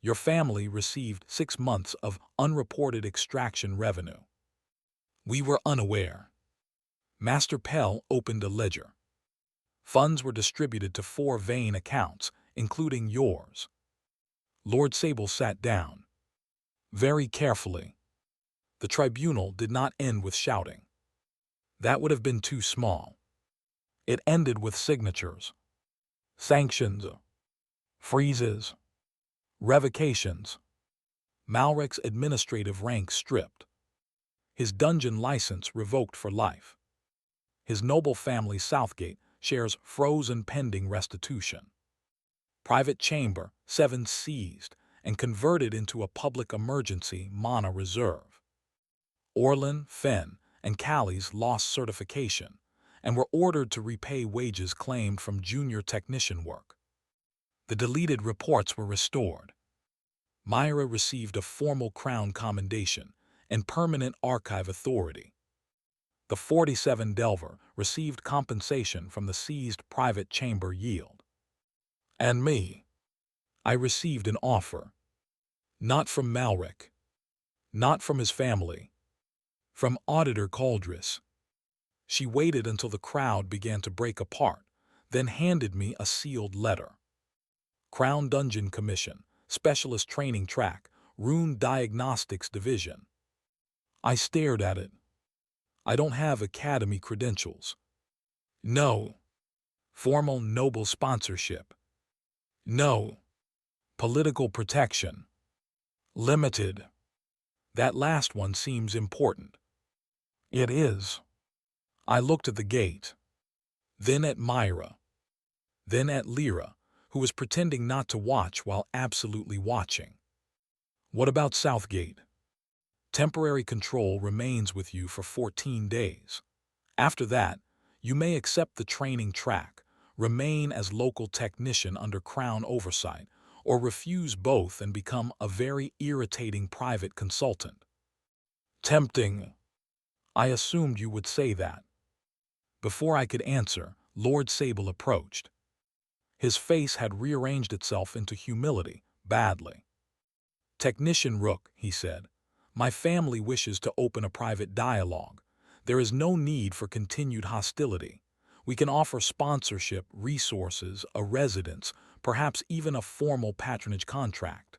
Your family received 6 months of unreported extraction revenue. We were unaware. Master Pell opened a ledger. Funds were distributed to 4 Vane accounts, including yours. Lord Sable sat down. Very carefully. The tribunal did not end with shouting. That would have been too small. It ended with signatures. Sanctions. Freezes. Revocations. Malrec's administrative rank stripped. His dungeon license revoked for life. His noble family Southgate shares frozen pending restitution. Private chamber, 7 seized and converted into a public emergency mana reserve. Orlin, Fenn, and Callies lost certification and were ordered to repay wages claimed from junior technician work. The deleted reports were restored. Myra received a formal crown commendation and permanent archive authority. The 47 Delver received compensation from the seized private chamber yield. And me. I received an offer. Not from Malrec. Not from his family. From Auditor Caldris. She waited until the crowd began to break apart, then handed me a sealed letter. Crown Dungeon Commission, Specialist Training Track, Rune Diagnostics Division. I stared at it. I don't have academy credentials. No. Formal noble sponsorship. No. Political protection. Limited. That last one seems important. It is. I looked at the gate, then at Myra, then at Lyra, who was pretending not to watch while absolutely watching. What about Southgate? Temporary control remains with you for 14 days. After that, you may accept the training track, remain as local technician under Crown oversight, or refuse both and become a very irritating private consultant. Tempting. I assumed you would say that. Before I could answer, Lord Sable approached. His face had rearranged itself into humility, badly. Technician Rook, he said, my family wishes to open a private dialogue. There is no need for continued hostility. We can offer sponsorship, resources, a residence, perhaps even a formal patronage contract.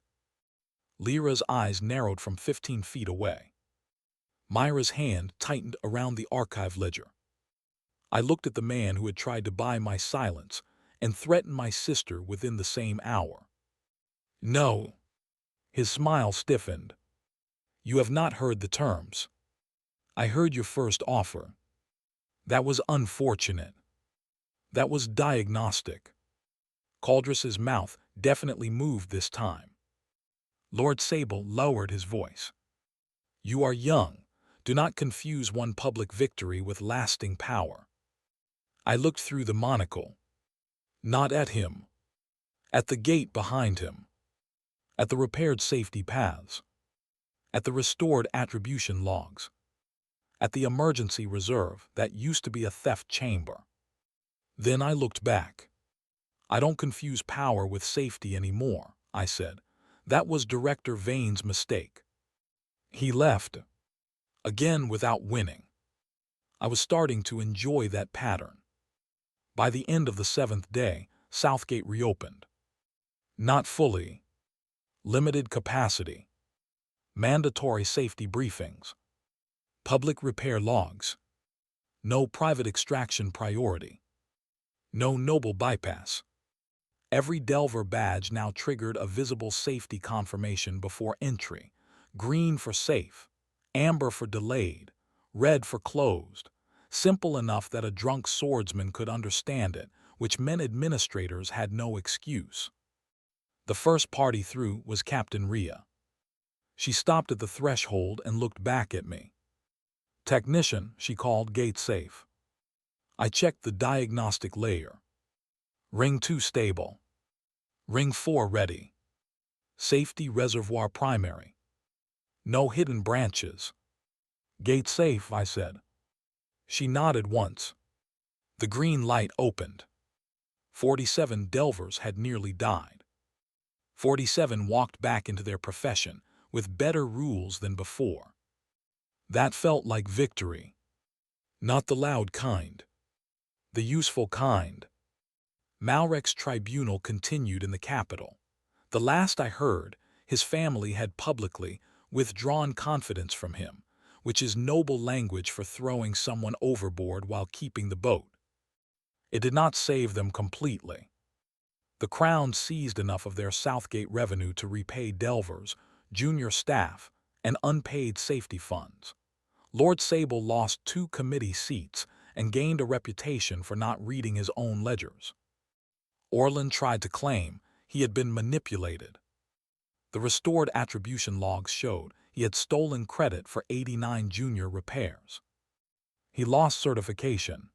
Lyra's eyes narrowed from 15 feet away. Myra's hand tightened around the archive ledger. I looked at the man who had tried to buy my silence and threatened my sister within the same hour. No. His smile stiffened. You have not heard the terms. I heard your first offer. That was unfortunate. That was diagnostic. Caldress's mouth definitely moved this time. Lord Sable lowered his voice. You are young. Do not confuse one public victory with lasting power. I looked through the monocle. Not at him. At the gate behind him. At the repaired safety paths. At the restored attribution logs. At the emergency reserve that used to be a theft chamber. Then I looked back. I don't confuse power with safety anymore, I said. That was Director Vane's mistake. He left. Again without winning. I was starting to enjoy that pattern. By the end of the 7th day, Southgate reopened. Not fully. Limited capacity. Mandatory safety briefings. Public repair logs. No private extraction priority. No noble bypass. Every Delver badge now triggered a visible safety confirmation before entry. Green for safe, amber for delayed, red for closed. Simple enough that a drunk swordsman could understand it, which meant administrators had no excuse. The first party through was Captain Rhea. She stopped at the threshold and looked back at me. Technician, she called, gate safe. I checked the diagnostic layer. Ring 2 stable. Ring 4 ready. Safety reservoir primary. No hidden branches. Gate safe, I said. She nodded once. The green light opened. 47 Delvers had nearly died. 47 walked back into their profession with better rules than before. That felt like victory. Not the loud kind. The useful kind. Malrec's tribunal continued in the capital. The last I heard, his family had publicly withdrawn confidence from him, which is noble language for throwing someone overboard while keeping the boat. It did not save them completely. The Crown seized enough of their Southgate revenue to repay Delvers, junior staff, and unpaid safety funds. Lord Sable lost 2 committee seats and gained a reputation for not reading his own ledgers. Orland tried to claim he had been manipulated. The restored attribution logs showed he had stolen credit for 89 junior repairs. He lost certification.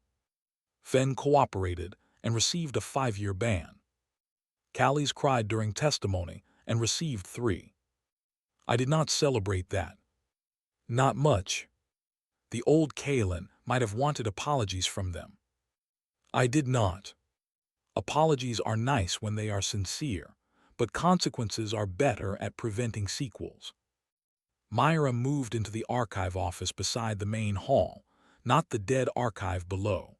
Fenn cooperated and received a 5-year ban. Callies cried during testimony and received 3. I did not celebrate that. Not much. The old Kaelen might have wanted apologies from them. I did not. Apologies are nice when they are sincere, but consequences are better at preventing sequels. Myra moved into the archive office beside the main hall, not the dead archive below,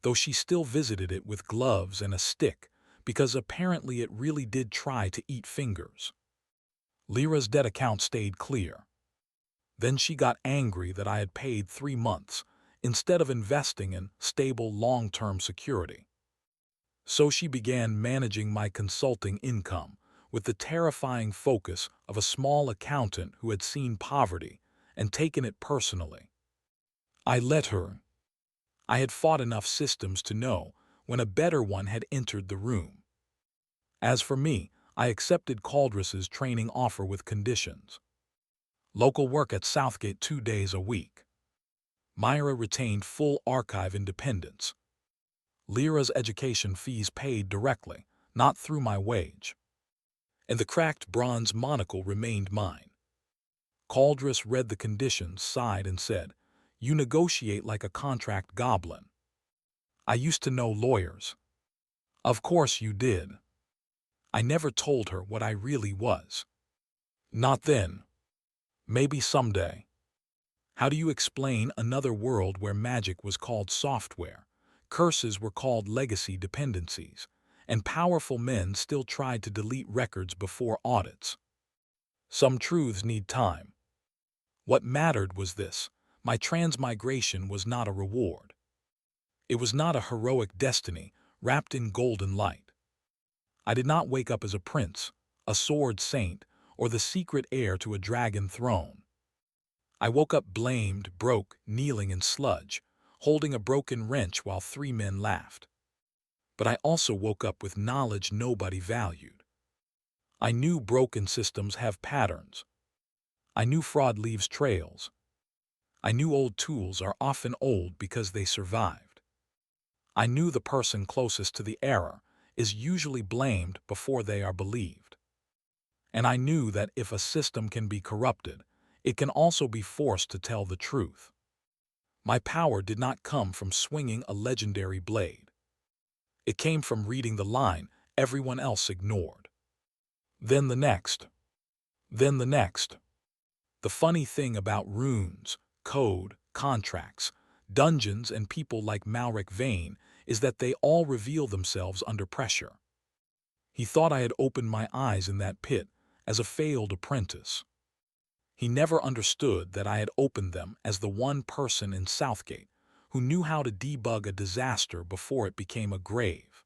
though she still visited it with gloves and a stick, because apparently it really did try to eat fingers. Lyra's debt account stayed clear. Then she got angry that I had paid 3 months instead of investing in stable long-term security. So she began managing my consulting income with the terrifying focus of a small accountant who had seen poverty and taken it personally. I let her. I had fought enough systems to know when a better one had entered the room. As for me, I accepted Caldress's training offer with conditions. Local work at Southgate 2 days a week. Myra retained full archive independence. Lyra's education fees paid directly, not through my wage. And the cracked bronze monocle remained mine. Caldress read the conditions, sighed, and said, "You negotiate like a contract goblin. I used to know lawyers." Of course you did. I never told her what I really was. Not then. Maybe someday. How do you explain another world where magic was called software, curses were called legacy dependencies, and powerful men still tried to delete records before audits? Some truths need time. What mattered was this: my transmigration was not a reward. It was not a heroic destiny wrapped in golden light. I did not wake up as a prince, a sword saint, or the secret heir to a dragon throne. I woke up blamed, broke, kneeling in sludge, holding a broken wrench while 3 men laughed. But I also woke up with knowledge nobody valued. I knew broken systems have patterns. I knew fraud leaves trails. I knew old tools are often old because they survived. I knew the person closest to the error is usually blamed before they are believed. And I knew that if a system can be corrupted, it can also be forced to tell the truth. My power did not come from swinging a legendary blade. It came from reading the line everyone else ignored. Then the next. Then the next. The funny thing about runes, code, contracts, dungeons, and people like Malrec Vane is that they all reveal themselves under pressure. He thought I had opened my eyes in that pit as a failed apprentice. He never understood that I had opened them as the one person in Southgate who knew how to debug a disaster before it became a grave.